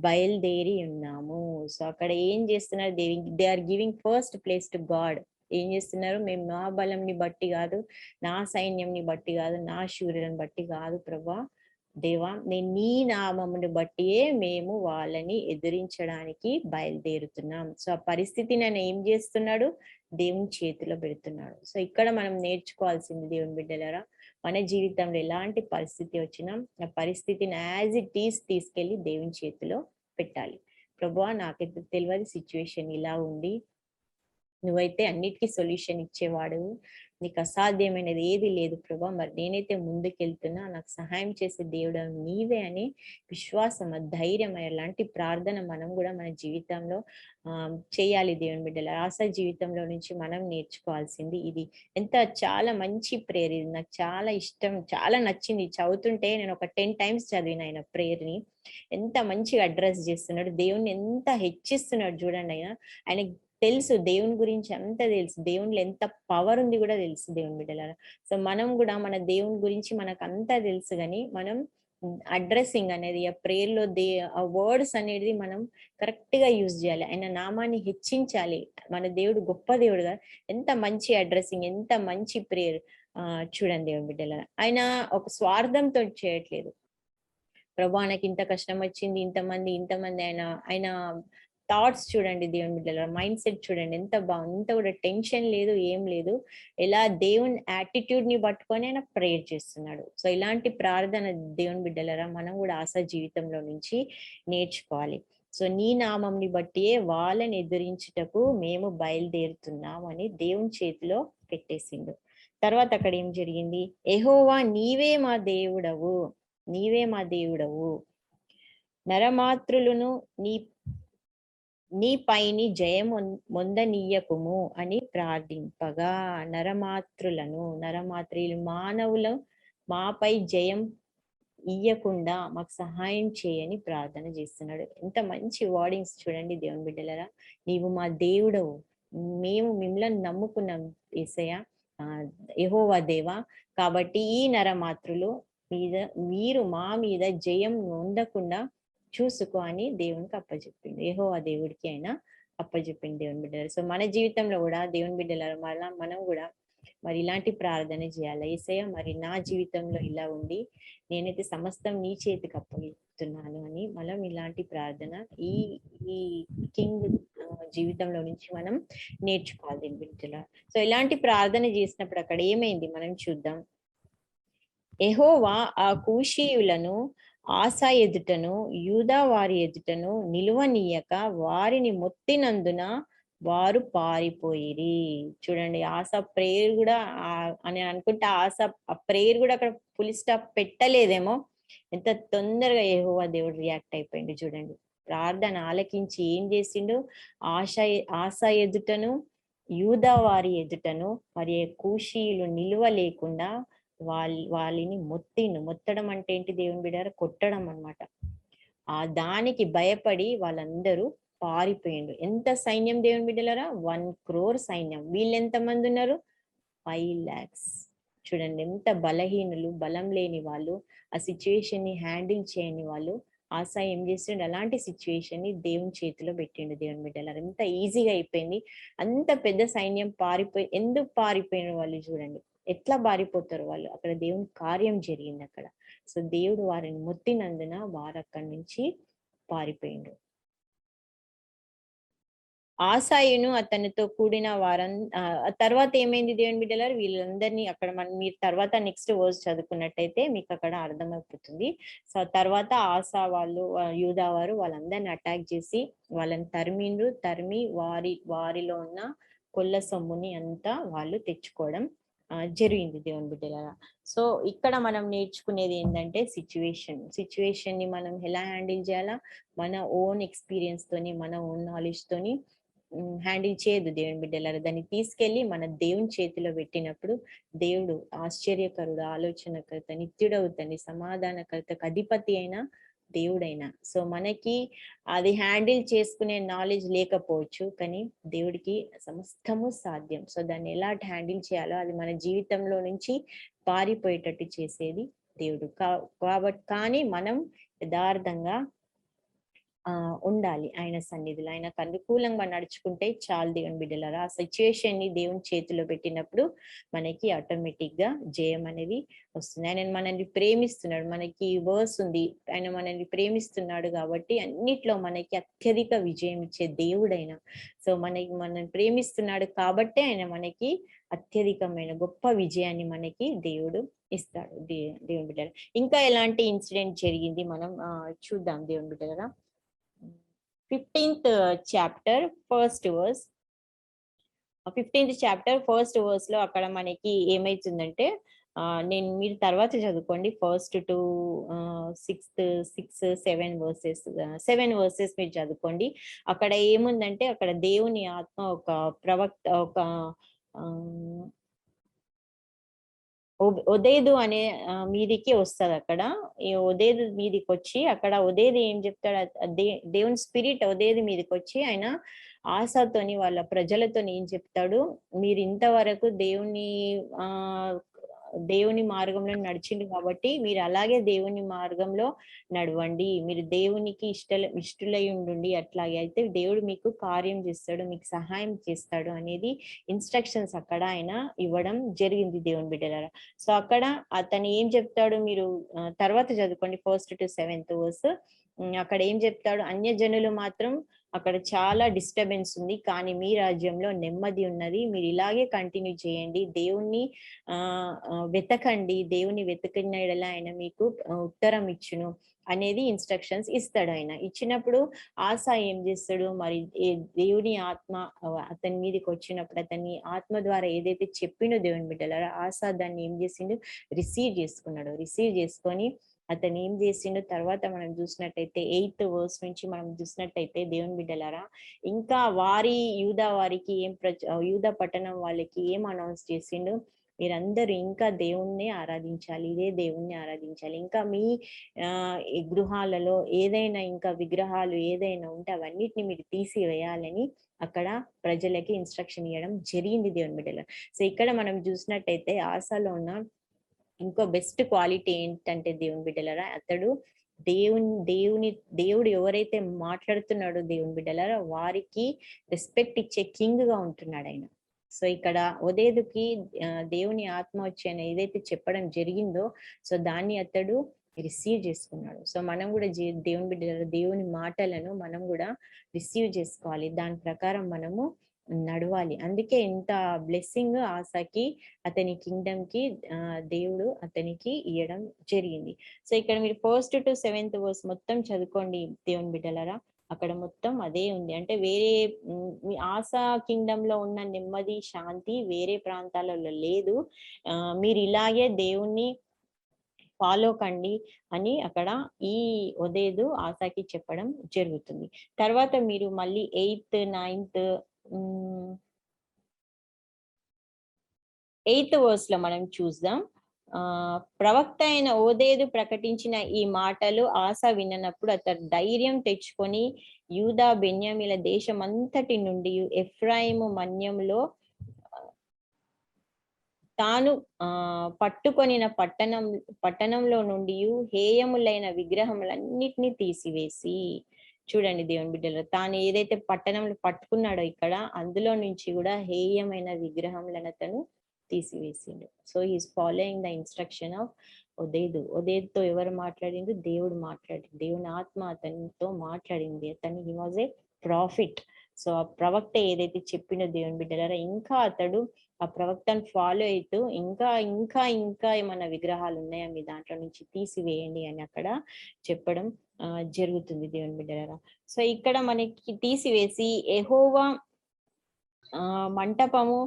Speaker 1: బయలుదేరి ఉన్నాము. సో అక్కడ ఏం చేస్తున్నారు? They are giving first place to God. ఏం చేస్తున్నారు? మేము నా బలంని బట్టి కాదు, నా సైన్యంని బట్టి కాదు, నా శూరులను బట్టి కాదు ప్రభా, దేవా నేను నీ నామమును బట్టియే మేము వాళ్ళని ఎదిరించడానికి బయలుదేరుతున్నాం. సో ఆ పరిస్థితి నన్ను ఏం చేస్తున్నాడు? దేవుని చేతిలో పెడుతున్నాడు. సో ఇక్కడ మనం నేర్చుకోవాల్సింది దేవుని బిడ్డలారా, మన జీవితంలో ఎలాంటి పరిస్థితి వచ్చినా ఆ పరిస్థితిని యాజ్ ఇట్ ఈస్ తీసుకెళ్లి దేవుని చేతిలో పెట్టాలి. ప్రభువా నాకైతే తెలియదు, సిచ్యువేషన్ ఇలా ఉంది, నువ్వైతే అన్నిటికీ సొల్యూషన్ ఇచ్చేవాడు, నీకు అసాధ్యమైనది ఏది లేదు ప్రభా, మరి నేనైతే ముందుకెళ్తున్నా, నాకు సహాయం చేసే దేవుడు నీవే అని విశ్వాసం, ధైర్యం లాంటి ప్రార్థన మనం కూడా మన జీవితంలో చేయాలి. దేవుని బిడ్డల ఆశ జీవితంలో నుంచి మనం నేర్చుకోవాల్సింది ఇది. ఎంత చాలా మంచి ప్రేయర్ ఇది, నాకు చాలా ఇష్టం, చాలా నచ్చింది. చదువుతుంటే నేను ఒక 10 times చదివిన ఆయన ప్రేయర్ ని. ఎంత మంచిగా అడ్రస్ చేస్తున్నాడు, దేవుణ్ణి ఎంత హెచ్చిస్తున్నాడు చూడండి. ఆయన తెలుసు, దేవుని గురించి అంత తెలుసు, దేవునిలో ఎంత పవర్ ఉంది కూడా తెలుసు దేవుని బిడ్డలారా. సో మనం కూడా మన దేవుని గురించి మనకు అంతా తెలుసు, కానీ మనం అడ్రస్సింగ్ అనేది ఆ ప్రేయర్ లో ఆ వర్డ్స్ అనేది మనం కరెక్ట్ గా యూజ్ చేయాలి. ఆయన నామాన్ని హెచ్చించాలి. మన దేవుడు గొప్ప దేవుడుగా, ఎంత మంచి అడ్రస్సింగ్, ఎంత మంచి ప్రేయర్. చూడండి దేవుని బిడ్డలారా, ఆయన ఒక స్వార్థంతో చేయట్లేదు. ప్రభా నాకు ఇంత కష్టం వచ్చింది, ఇంతమంది ఆయన థాట్స్ చూడండి దేవుని బిడ్డల మైండ్ సెట్ చూడండి ఎంత బాగుంది. ఇంత కూడా టెన్షన్ లేదు, ఏం లేదు. ఎలా దేవుని యాటిట్యూడ్ ని పట్టుకొని ఆయన ప్రేయర్ చేస్తున్నాడు. సో ఇలాంటి ప్రార్థన దేవుని బిడ్డలరా మనం కూడా ఆశ జీవితంలో నుంచి నేర్చుకోవాలి. సో నీ నామంని బట్టియే వాళ్ళని ఎదిరించుటకు మేము బయలుదేరుతున్నాం అని దేవుని చేతిలో పెట్టేసిండు. తర్వాత అక్కడ ఏం జరిగింది? యెహోవా నీవే మా దేవుడవు, నీవే మా దేవుడవు, నరమాత్రులను నీ పైని జయం మొందనీయకుము అని ప్రార్థింపగా, నరమాత్రులు మానవులు మాపై జయం ఇయ్యకుండా మాకు సహాయం చేయని ప్రార్థన చేస్తున్నాడు. ఎంత మంచి వర్డింగ్స్ చూడండి దేవుని బిడ్డలరా. నీవు మా దేవుడవు, మేము మిమ్మల్ని నమ్ముకున్నాం యేసయ్య, యెహోవా దేవా, కాబట్టి ఈ నరమాత్రులు మీద మీరు మా మీద జయం పొందకుండా చూసుకో అని దేవునికి అప్పచెప్పింది. యెహోవా దేవుడికి అయినా అప్పచెప్పింది దేవుని బిడ్డలు. సో మన జీవితంలో కూడా దేవుని బిడ్డల మనం కూడా మరి ఇలాంటి ప్రార్థన చేయాలి. యేసయ్య మరి నా జీవితంలో ఇలా ఉంది, నేనైతే సమస్తం నీ చేతికి అప్పగిస్తున్నాను అని మనం ఇలాంటి ప్రార్థన ఈ ఈ కింగ్ జీవితంలో నుంచి మనం నేర్చుకోవాలి దీని బిడ్డల. సో ఇలాంటి ప్రార్థన చేసినప్పుడు అక్కడ ఏమైంది మనం చూద్దాం. యెహోవా ఆ కూషీయులను ఆసా ఎదుటను యూదా వారి ఎదుటను నిలువనీయక వారిని మొత్తినందున వారు పారిపోయిరి. చూడండి ఆశ ప్రేయర్ కూడా అని అనుకుంటే ఆశ ఆ ప్రేయర్ కూడా అక్కడ ఫుల్ స్టాప్ పెట్టలేదేమో, ఎంత తొందరగా యెహోవా దేవుడు రియాక్ట్ అయిపోయింది చూడండి. ప్రార్థన ఆలకించి ఏం చేసిండు? ఆశ ఎదుటను యూదా వారి ఎదుటను మరి కూషీయులు నిలువ లేకుండా వాళ్ళని మొత్తడం అంటే ఏంటి దేవుని బిడ్డారా? కొట్టడం అన్నమాట. దానికి భయపడి వాళ్ళందరూ పారిపోయిండు. ఎంత సైన్యం దేవుని బిడ్డలారా? 1 crore సైన్యం. వీళ్ళు ఎంత మంది ఉన్నారు? 5 lakhs. చూడండి ఎంత బలహీనులు, బలం లేని వాళ్ళు, ఆ సిచ్యువేషన్ ని హ్యాండిల్ చేయని వాళ్ళు. ఆశా ఏం చేసిండు? అలాంటి సిచ్యువేషన్ ని దేవుని చేతిలో పెట్టిండు దేవుని బిడ్డలారా. ఎంత ఈజీగా అయిపోయింది. అంత పెద్ద సైన్యం ఎందుకు పారిపోయిన వాళ్ళు చూడండి, ఎట్లా పారిపోతారు వాళ్ళు? అక్కడ దేవుని కార్యం జరిగింది అక్కడ. సో దేవుడు వారిని మొత్తినందున వారు అక్కడి నుంచి పారిపోయిండు. ఆసాయును అతనితో కూడిన తర్వాత ఏమైంది దేవుని బిడ్డలారు? వీళ్ళందరినీ అక్కడ మీరు తర్వాత నెక్స్ట్ వర్స్ చదువుకున్నట్టయితే మీకు అక్కడ అర్థమైపోతుంది. సో తర్వాత ఆసా వాళ్ళు, యూదా వారు వాళ్ళందరిని అటాక్ చేసి వాళ్ళని తరిమి వారిలో ఉన్న కొల్ల సొమ్ముని అంతా వాళ్ళు తెచ్చుకోవడం జరిగింది దేవుని బిడ్డలారా. సో ఇక్కడ మనం నేర్చుకునేది ఏంటంటే సిచ్యువేషన్ ని మనం ఎలా హ్యాండిల్ చేయాలా? మన ఓన్ ఎక్స్పీరియన్స్ తోని, మన ఓన్ నాలెడ్జ్ తోని హ్యాండిల్ చేయదు దేవుని బిడ్డలారా. దాన్ని తీసుకెళ్లి మన దేవుని చేతిలో పెట్టినప్పుడు దేవుడు ఆశ్చర్యకరుడు, ఆలోచనకర్త, నిత్యుడవుతండి, సమాధానకర్తకు అధిపతి అయిన దేవుడైనా. సో మనకి అది హ్యాండిల్ చేసుకునే నాలెడ్జ్ లేకపోవచ్చు, కానీ దేవుడికి సమస్తము సాధ్యం. సో దాన్ని ఎలా హ్యాండిల్ చేయాలో అది మన జీవితంలో నుంచి పారిపోయేటట్టు చేసేది దేవుడు. కాబట్టి కానీ మనం యథార్థంగా ఉండాలి ఆయన సన్నిధిలో. ఆయనకు అనుకూలంగా నడుచుకుంటే చాలు దేవుని బిడ్డలారా. ఆ సిచ్యుయేషన్ ని దేవుని చేతిలో పెట్టినప్పుడు మనకి ఆటోమేటిక్ గా జయం అనేది వస్తుంది. ఆయన మనల్ని ప్రేమిస్తున్నాడు. మనకి వర్స్ ఉంది, ఆయన మనల్ని ప్రేమిస్తున్నాడు కాబట్టి అన్నిట్లో మనకి అత్యధిక విజయం ఇచ్చే దేవుడైన. సో మనల్ని ప్రేమిస్తున్నాడు కాబట్టి ఆయన మనకి అత్యధికమైన గొప్ప విజయాన్ని మనకి దేవుడు ఇస్తాడు. దేవుని బిడ్డల ఇంకా ఎలాంటి ఇన్సిడెంట్ జరిగింది మనం చూద్దాం దేవుని బిడ్డలారా. 15th chapter 1st verse. 15th chapter 1st verse లో అక్కడ మనకి ఏమైతుందంటే నేను మీరు తర్వాత చదువుకోండి 1st to 7 verses మీరు చదువుకోండి. అక్కడ ఏముందంటే అక్కడ దేవుని ఆత్మ ఒక ప్రవక్త ఒక ఒదేదు అనే మీదికి వస్తుంది. అక్కడ ఈ ఒదేదు మీదికి వచ్చి అక్కడ ఒదేదు ఏం చెప్తాడు, దేవుని స్పిరిట్ ఒదేదు మీదకి వచ్చి ఆయన ఆశాతోని వాళ్ళ ప్రజలతోని ఏం చెప్తాడు, మీరు ఇంతవరకు దేవుని మార్గంలో నడిచింది కాబట్టి మీరు అలాగే దేవుని మార్గంలో నడవండి, మీరు దేవునికి ఇష్టలై ఉండండి, అట్లాగే అయితే దేవుడు మీకు కార్యం చేస్తాడు, మీకు సహాయం చేస్తాడు అనేది ఇన్స్ట్రక్షన్స్ అక్కడ ఆయన ఇవ్వడం జరిగింది దేవుని బిడ్డలారా. సో అక్కడ అతను ఏం చెప్తాడు మీరు తర్వాత చదువుకోండి 1st to 7th verse. అక్కడ ఏం చెప్తాడు, అన్యజనులు మాత్రం అక్కడ చాలా డిస్టర్బెన్స్ ఉంది, కానీ మీ రాజ్యంలో నెమ్మది ఉన్నది, మీరు ఇలాగే కంటిన్యూ చేయండి, దేవుణ్ణి వెతకండి, దేవుని వెతకిన యెడల ఆయన మీకు ఉత్తరం ఇచ్చును అనేది ఇన్స్ట్రక్షన్స్ ఇస్తాడు. ఆయన ఇచ్చినప్పుడు ఆశ ఏం చేస్తాడు, మరి దేవుని ఆత్మ అతని మీదకి వచ్చినప్పుడు అతని ఆత్మ ద్వారా ఏదైతే చెప్పిండో దేవుని బిడ్డలారా, ఆశ దాన్ని ఏం చేసిండు, రిసీవ్ చేసుకున్నాడు. రిసీవ్ చేసుకొని అతను ఏం చేసిండు తర్వాత మనం చూసినట్టయితే 8th verse నుంచి మనం చూసినట్టయితే దేవుని బిడ్డలారా, ఇంకా యూదా వారికి యూదా పట్టణం వాళ్ళకి ఏం అనౌన్స్ చేసిండు, మీరందరూ ఇంకా దేవుణ్ణి ఆరాధించాలి, ఇదే దేవుణ్ణి ఆరాధించాలి, ఇంకా మీ గృహాలలో ఏదైనా ఇంకా విగ్రహాలు ఏదైనా ఉంటే అవన్నిటిని మీరు తీసివేయాలని అక్కడ ప్రజలకి ఇన్స్ట్రక్షన్ ఇవ్వడం జరిగింది దేవుని బిడ్డలారా. సో ఇక్కడ మనం చూసినట్టయితే ఆశలో ఉన్న ఇంకో బెస్ట్ క్వాలిటీ ఏంటంటే దేవుని బిడ్డలారా, అతడు దేవుడు ఎవరైతే మాట్లాడుతున్నాడో దేవుని బిడ్డలారా వారికి రెస్పెక్ట్ ఇచ్చే కింగ్ గా ఉంటున్నాడు ఆయన. సో ఇక్కడ ఒదేదుకి దేవుని ఆత్మ వచ్చి ఆయన ఏదైతే చెప్పడం జరిగిందో సో దాన్ని అతడు రిసీవ్ చేసుకున్నాడు. సో మనం కూడా దేవుని బిడ్డలారా దేవుని మాటలను మనం కూడా రిసీవ్ చేసుకోవాలి, దాని ప్రకారం మనము నడవాలి. అందుకే ఇంత బ్లెస్సింగ్ ఆశకి అతని కింగ్డమ్ కి దేవుడు అతనికి ఇవ్వడం జరిగింది. సో ఇక్కడ మీరు 1st to 7th verse మొత్తం చదువుకోండి దేవుని బిడ్డలారా, అక్కడ మొత్తం అదే ఉంది. అంటే వేరే ఆశ కింగ్డమ్ లో ఉన్న నెమ్మది శాంతి వేరే ప్రాంతాలలో లేదు, మీరు ఇలాగే దేవుణ్ణి ఫాలో కండి అని అక్కడ ఈ ఒదేదు ఆశాకి చెప్పడం జరుగుతుంది. తర్వాత మీరు మళ్ళీ 8th 9th 8th verse లో మనం చూద్దాం. ప్రవక్త అయిన ఓదేదు ప్రకటించిన ఈ మాటలు ఆశ విన్నప్పుడు అతడు ధైర్యం తెచ్చుకొని యూదా బెన్యామీల దేశమంతటి నుండి ఎఫ్రాయిము తాను పట్టుకొనిన పట్టణంలో నుండి హేయములైన విగ్రహములన్నిటినీ తీసివేసి, చూడండి దేవుని బిడ్డలు, తాను ఏదైతే పట్టణంలో పట్టుకున్నాడో ఇక్కడ అందులో నుంచి కూడా హేయమైన విగ్రహములను అతను తీసివేసిండు. So he's following the instruction of ఒదేదుతో ఎవరు మాట్లాడింది, దేవుడు మాట్లాడింది, దేవుని ఆత్మ అతనితో మాట్లాడింది. He was a prophet. So ఆ ప్రవక్త ఏదైతే చెప్పినో దేవుని బిడ్డలారా ఇంకా అతడు ఆ ప్రవక్తను ఫాలో అవుతూ ఇంకా ఇంకా ఇంకా ఏమైనా విగ్రహాలు ఉన్నాయా మీ దాంట్లో నుంచి తీసివేయండి అని అక్కడ చెప్పడం జరుగుతుంది దేవుని బిడ్డలారా. సో ఇక్కడ మనకి తీసివేసి యెహోవా మంటపము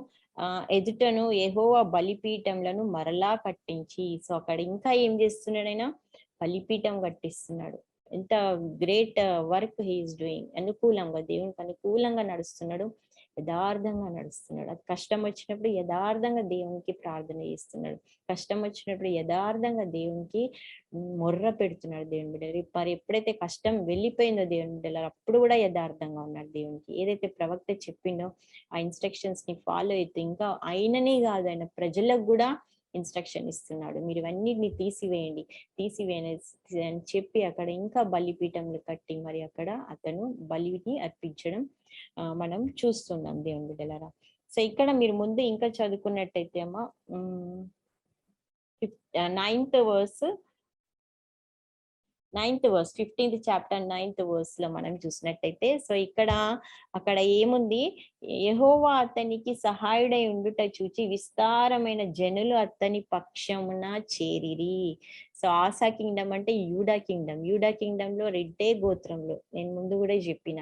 Speaker 1: ఎదుటను యెహోవా బలిపీఠంలను మరలా కట్టించి, సో అక్కడ ఇంకా ఏం చేస్తున్నాడైనా బలిపీఠం కట్టిస్తున్నాడు. ఎంత గ్రేట్ వర్క్ హీఈస్ డూయింగ్. అనుకూలంగా దేవునికి అనుకూలంగా నడుస్తున్నాడు, యథార్థంగా నడుస్తున్నాడు. అది కష్టం వచ్చినప్పుడు యథార్థంగా దేవునికి ప్రార్థన చేస్తున్నాడు. కష్టం వచ్చినప్పుడు యథార్థంగా దేవునికి మొర్ర పెడుతున్నాడు దేవుని బిడ్డలు. మరి ఎప్పుడైతే కష్టం వెళ్ళిపోయిందో దేవుని బిడ్డలు అప్పుడు కూడా యథార్థంగా ఉన్నాడు దేవునికి. ఏదైతే ప్రవక్త చెప్పిండో ఆ ఇన్స్ట్రక్షన్స్ ని ఫాలో అయితే ఇంకా ఆయననే కాదు, ఆయన ప్రజలకు కూడా ఇన్స్ట్రక్షన్ ఇస్తున్నాడు. మీరు ఇవన్నిటిని తీసివేయండి అని చెప్పి అక్కడ ఇంకా బలిపీఠంలు కట్టి మరి అక్కడ అతను బలిని అర్పించడం మనం చూస్తున్నాం దేవుని బిడ్డలారా. సో ఇక్కడ మీరు ముందు ఇంకా చదువుకున్నట్టయితే అమ్మా 9th verse 15th chapter 9th verse లో మనం చూసినట్టయితే సో అక్కడ ఏముంది, యెహోవా అతనికి సహాయుడై ఉండుట చూచి విస్తారమైన జనులు అతని పక్షమున చేరిరి. సో ఆసా కింగ్డమ్ అంటే యూడా కింగ్డమ్ లో రెడ్డే గోత్రంలో నేను ముందు కూడా చెప్పిన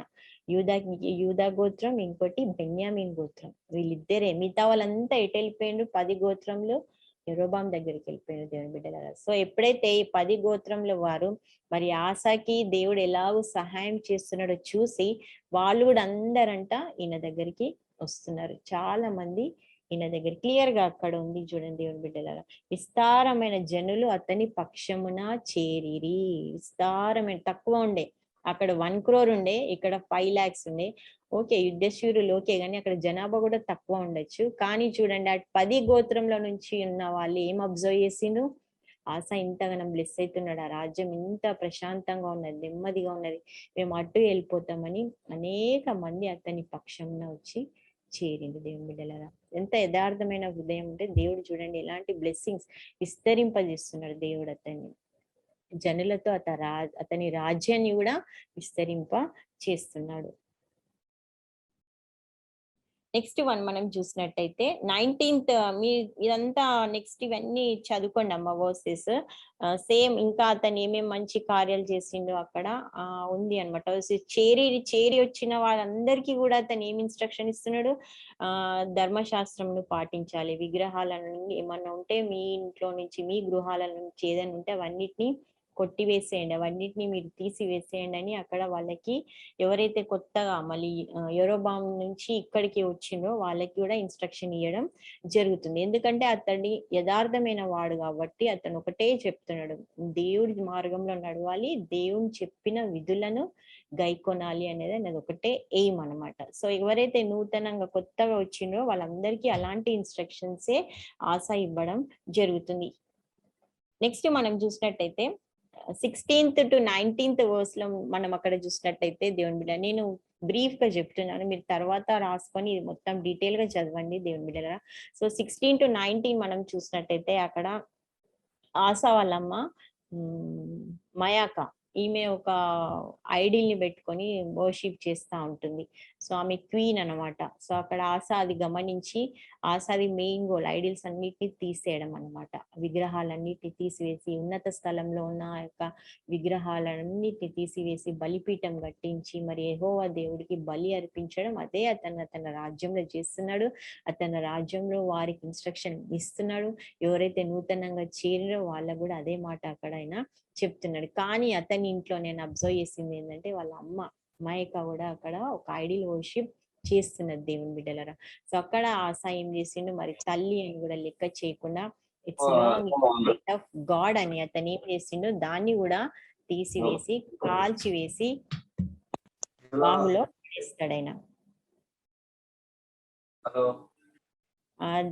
Speaker 1: యూదా గోత్రం, ఇంకోటి బెన్యామీన్ గోత్రం, వీళ్ళిద్దరే. మిగతా వాళ్ళంతా ఎటు వెళ్ళిపోయిండ్రు? 10 గోత్రంలో యెరోబాం దగ్గరికి వెళ్ళిపోయిన దేవుని బిడ్డలారా. సో ఎప్పుడైతే ఈ 10 గోత్రంలో వారు మరి ఆసాకి దేవుడు ఎలాగో సహాయం చేస్తున్నాడో చూసి వాళ్ళు కూడా అందరంట ఈయన దగ్గరికి వస్తున్నారు. చాలా మంది ఈయన దగ్గర క్లియర్ గా అక్కడ ఉంది చూడండి దేవుని బిడ్డలారా. విస్తారమైన జనులు అతని పక్షమున చేరిరి. విస్తారమైన, తక్కువ ఉండే, అక్కడ 1 crore ఉండే, ఇక్కడ 5 lakhs ఉండే. ఓకే, యుద్ధశూరులు ఓకే, కానీ అక్కడ జనాభా కూడా తక్కువ ఉండొచ్చు. కానీ చూడండి, ఆ 10 గోత్రంలో నుంచి ఉన్న వాళ్ళు ఏం అబ్జర్వ్ చేసిండ్రు? ఆశ ఇంతగానం బ్లెస్ అవుతున్నాడు, ఆ రాజ్యం ఇంత ప్రశాంతంగా ఉన్నది, నెమ్మదిగా ఉన్నది, మేము అటు వెళ్ళిపోతామని అనేక మంది అతని పక్షంన వచ్చి చేరింది దేవుని బిడ్డలారా. ఎంత యథార్థమైన హృదయం అంటే దేవుడు చూడండి ఎలాంటి బ్లెస్సింగ్స్ విస్తరింపజేస్తున్నాడు దేవుడు అతన్ని జనులతో. అతని రాజ్యాన్ని కూడా విస్తరింప చేస్తున్నాడు. నెక్స్ట్ వన్ మనం చూసినట్టయితే 19th, మీ ఇదంతా నెక్స్ట్ ఇవన్నీ చదువుకోండి అమ్మ వర్సెస్. సేమ్ ఇంకా అతను ఏమేమి మంచి కార్యాలు చేసిండో అక్కడ ఉంది అనమాట. చేరి వచ్చిన వాళ్ళందరికీ కూడా అతను ఏమి ఇన్స్ట్రక్షన్ ఇస్తున్నాడు? ధర్మశాస్త్రంను పాటించాలి, విగ్రహాలను ఏమన్నా ఉంటే మీ ఇంట్లో నుంచి, మీ గృహాల నుంచి ఏదైనా ఉంటే అవన్నిటిని కొట్టివేసేయండి, అవన్నిటిని మీరు తీసివేసేయండి అని అక్కడ వాళ్ళకి, ఎవరైతే కొత్తగా మళ్ళీ యెరోబాం నుంచి ఇక్కడికి వచ్చిందో వాళ్ళకి కూడా ఇన్స్ట్రక్షన్ ఇవ్వడం జరుగుతుంది. ఎందుకంటే అతడి యథార్థమైన వాడు కాబట్టి అతను ఒకటే చెప్తున్నాడు, దేవుడి మార్గంలో నడవాలి, దేవుని చెప్పిన విధులను గైకొనాలి అనేది ఒకటే ఎయిమ్ అనమాట. సో ఎవరైతే నూతనంగా కొత్తగా వచ్చిండ్రో వాళ్ళందరికీ అలాంటి ఇన్స్ట్రక్షన్సే ఆశ ఇవ్వడం జరుగుతుంది. నెక్స్ట్ మనం చూసినట్టయితే 16th to 19th verse లో మనం అక్కడ చూసినట్టయితే దేవుని బిడ్డ, నేను బ్రీఫ్ గా చెప్తున్నాను, మీరు తర్వాత రాసుకొని ఇది మొత్తం డీటెయిల్ గా చదవండి దేవుని బిడ్డలారా. సో 16 to 19 మనం చూసినట్టయితే అక్కడ ఆశా వాళ్ళమ్మ మయాక, ఈమె ఒక ఐడిల్ ని పెట్టుకొని వర్షిప్ చేస్తూ ఉంటుంది. సో ఆమె క్వీన్ అనమాట. సో అక్కడ ఆశ అది గమనించి, ఆశాది మెయిన్ గోల్ ఐడిల్స్ అన్నిటిని తీసేయడం అనమాట. విగ్రహాలన్నిటిని తీసివేసి, ఉన్నత స్థలంలో ఉన్న యొక్క విగ్రహాలన్నిటిని తీసివేసి బలిపీఠం కట్టించి మరి యెహోవా దేవుడికి బలి అర్పించడం, అదే అతను రాజ్యంలో చేస్తున్నాడు. అతని రాజ్యంలో వారికి ఇన్స్ట్రక్షన్ ఇస్తున్నాడు. ఎవరైతే నూతనంగా చేరినో వాళ్ళకు కూడా అదే మాట అక్కడ ఆయన చెప్తున్నాడు. కానీ అతని ఇంట్లో నేను అబ్జర్వ్ చేసింది ఏంటంటే వాళ్ళ అమ్మ మాయక కూడా అక్కడ ఒక ఐడిల్ వర్షిప్ చేస్తున్నది దేవుని బిడ్డలరా. సో అక్కడ ఆశ ఏం చేసిండు, మరి తల్లి అని కూడా లెక్క చేయకుండా ఇట్స్ నాట్ ఆఫ్ గాడ్ అని అతను ఏం చేసిండు, దాన్ని కూడా తీసివేసి కాల్చివేసి బాములో వేస్తాడు ఆయన.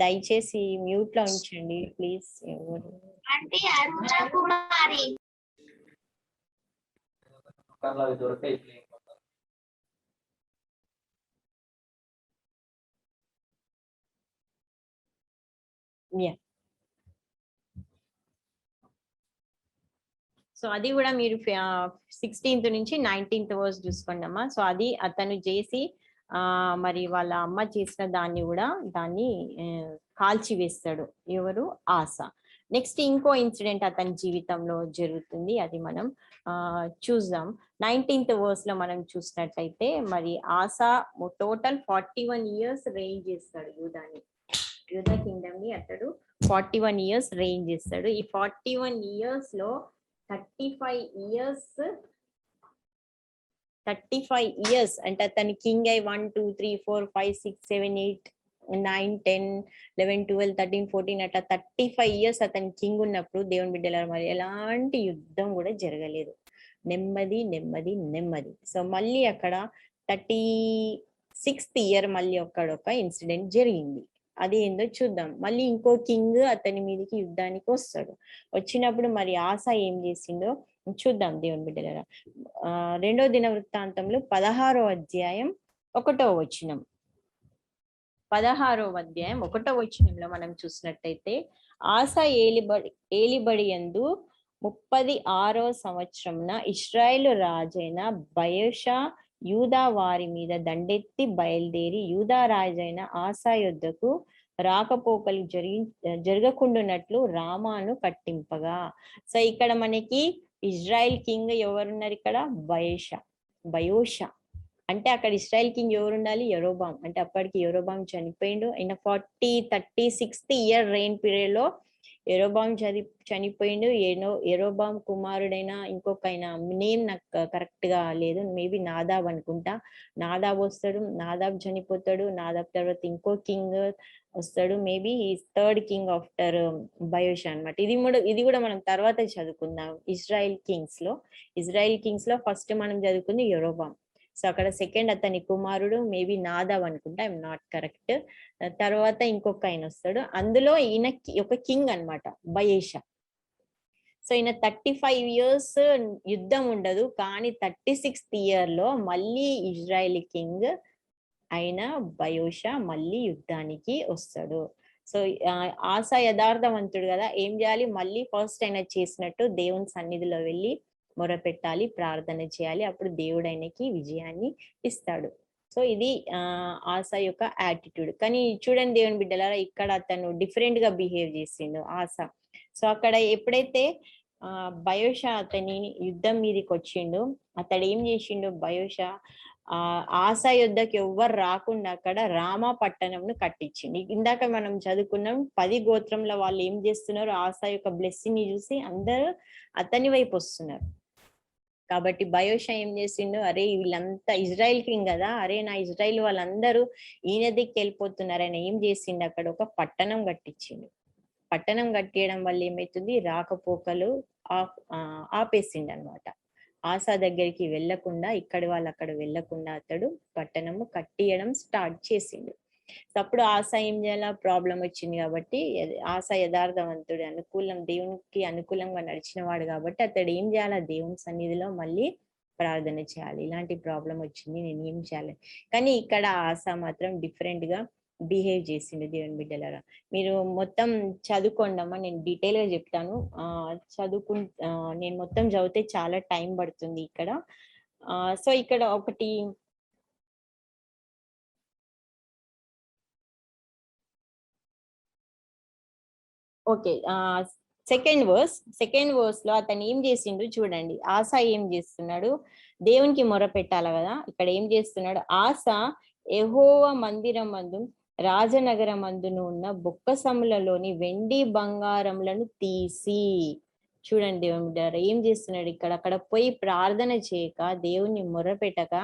Speaker 1: దయచేసి మ్యూట్ లో ఉంచండి ప్లీజ్. ఎవరు
Speaker 2: అంటే అరుణ కుమారి
Speaker 1: సో అది కూడా మీరు 16th నుంచి 19th వర్స్ చూసుకోండి అమ్మా. సో అది అతను చేసి మరి వాళ్ళ అమ్మ చేసిన దాన్ని కాల్చివేస్తాడు. ఎవరు? ఆశ. నెక్స్ట్ ఇంకో ఇన్సిడెంట్ అతని జీవితంలో జరుగుతుంది, అది మనం చూద్దాం. 19th వర్స్ లో మనం చూసినట్టయితే మరి ఆశ టోటల్ 41 years రెయిన్ చేస్తాడు యూదా కింగ్డమ్ ని. అతడు 41 years రెయిన్ చేస్తాడు. ఈ 41 years లో 35 years 35 years అంటే అతని కింగ్ అయి 1 2 3 4 5 6 7 8 9 10 11 12 13 14 అట్లా 35 years అతని కింగ్ ఉన్నప్పుడు దేవుని బిడ్డలారా మరి ఎలాంటి యుద్ధం కూడా జరగలేదు. నెమ్మది నెమ్మది నెమ్మది. సో మళ్ళీ అక్కడ 36th ఇయర్ మళ్ళీ ఒక ఇన్సిడెంట్ జరిగింది. అది ఏందో చూద్దాం. మళ్ళీ ఇంకో కింగ్ అతని మీదకి యుద్ధానికి వస్తాడు. వచ్చినప్పుడు మరి ఆస ఏం చేసిందో చూద్దాం దేవుని బిడ్డలారా. 2వ దినవృత్తాంతంలో 16వ అధ్యాయం 1వ వచనం. 16వ అధ్యాయం 1వ వచనంలో మనం చూసినట్టయితే ఆస ఏలిబడి యందు 36వ సంవత్సరమున ఇశ్రాయేలు రాజైన బయషా యూదా వారి మీద దండెత్తి బయలుదేరి యూదా రాజైన ఆసా యొద్దకు రాకపోకలు జరగకుండానట్లు రామాను కట్టింపగా. సో ఇక్కడ మనకి ఇజ్రాయెల్ కింగ్ ఎవరున్నారు ఇక్కడ? బయోషా. అంటే అక్కడ ఇజ్రాయెల్ కింగ్ ఎవరు ఉండాలి? యెరోబాం. అంటే అప్పటికి యెరోబాం చనిపోయిండు. ఆయన 36th ఇయర్ రెయిన్ పీరియడ్ లో యెరోబాం చనిపోయిండు. యెరోబాం కుమారుడైన ఇంకొక ఆయన నేమ్ నాకు కరెక్ట్ గా లేదు, మేబీ నాదాబ్ అనుకుంటా. నాదాబ్ వస్తాడు, నాదాబ్ చనిపోతాడు. నాదాబ్ తర్వాత ఇంకో కింగ్ వస్తాడు, మేబీ ఈ 3rd కింగ్ ఆఫ్టర్ బయోషా అన్నమాట. ఇది కూడా మనం తర్వాత చదువుకుందాం. ఇజ్రాయెల్ కింగ్స్ లో ఫస్ట్ మనం చదువుకుంది యెరోబాం. సో అక్కడ సెకండ్ అతని కుమారుడు మేబీ నాదాబ్ అనుకుంటా, ఐఎమ్ నాట్ కరెక్ట్. తర్వాత ఇంకొక ఆయన వస్తాడు, అందులో ఈయన ఒక కింగ్ అన్నమాట, బయేషా. సో ఈయన 35 years యుద్ధం ఉండదు, కానీ 36th ఇయర్ లో మళ్ళీ ఇజ్రాయెల్ కింగ్ అయిన బయోషా మళ్ళీ యుద్ధానికి వస్తాడు. సో ఆస యథార్థవంతుడు కదా, ఏం చేయాలి? మళ్ళీ ఫస్ట్ ఆయన చేసినట్టు దేవుని సన్నిధిలో వెళ్ళి మొరపెట్టాలి, ప్రార్థన చేయాలి. అప్పుడు దేవుడు ఆయనకి విజయాన్ని ఇస్తాడు. సో ఇది ఆస యొక్క యాటిట్యూడ్. కానీ చూడండి దేవుని బిడ్డలారా, ఇక్కడ అతను డిఫరెంట్ గా బిహేవ్ చేసిండు ఆస. సో అక్కడ ఎప్పుడైతే బయోషా అతని యుద్ధం మీదకి వచ్చిండు, అతడు ఏం చేసిండు? బయోషా ఆస యుద్ధకి ఎవ్వరు రాకుండా అక్కడ రామా పట్టణంను కట్టించిండు. ఇందాక మనం చదువుకున్నాం 10 గోత్రంల వాళ్ళు ఏం చేస్తున్నారు? ఆస యొక్క బ్లెస్సింగ్ ని చూసి అందరూ అతని వైపు వస్తున్నారు. కాబట్టి బయోషా ఏం చేసిండు? అరే వీళ్ళంతా ఇజ్రాయెల్ కింగ్ కదా, అరే నా ఇజ్రాయెల్ వాళ్ళందరూ ఈయన దిక్కు వెళ్ళిపోతున్నారు. ఆయన ఏం చేసిండు? అక్కడ ఒక పట్టణం కట్టించిండు. పట్టణం కట్టేయడం వల్ల ఏమైతుంది? రాకపోకలు ఆపేసిండు అనమాట. ఆసా దగ్గరికి వెళ్లకుండా, ఇక్కడి వాళ్ళు అక్కడ వెళ్లకుండా అతడు పట్టణము కట్టియడం స్టార్ట్ చేసిండు. అప్పుడు ఆస ఏం చేయాలా? ప్రాబ్లం వచ్చింది కాబట్టి, ఆస యథార్థవంతుడు, దేవునికి అనుకూలంగా నడిచిన వాడు కాబట్టి అతడు ఏం చేయాలా? దేవుని సన్నిధిలో మళ్ళీ ప్రార్థన చేయాలి. ఇలాంటి ప్రాబ్లం వచ్చింది, నేను ఏం చేయాలి? కానీ ఇక్కడ ఆస మాత్రం డిఫరెంట్ గా బిహేవ్ చేసిండు. దేవుని బిడ్డలారా మీరు మొత్తం చదువుకోండమ్మా, నేను డీటెయిల్ గా చెప్తాను. నేను మొత్తం చదివితే చాలా టైం పడుతుంది ఇక్కడ. సో ఇక్కడ ఒకటి ఓకే, సెకండ్ వర్స్ లో అతను ఏం చేసిండు చూడండి. ఆస ఏం చేస్తున్నాడు? దేవునికి మొర పెట్టాలి కదా, ఇక్కడ ఏం చేస్తున్నాడు? ఆస యెహోవా మందిరం మందు రాజనగరం మందును ఉన్న బొక్కసములలోని వెండి బంగారములను తీసి, చూడండి దేవుని బిడ్డలారా ఏం చేస్తున్నాడు ఇక్కడ? అక్కడ పోయి ప్రార్థన చేయక, దేవుని మొర పెట్టక,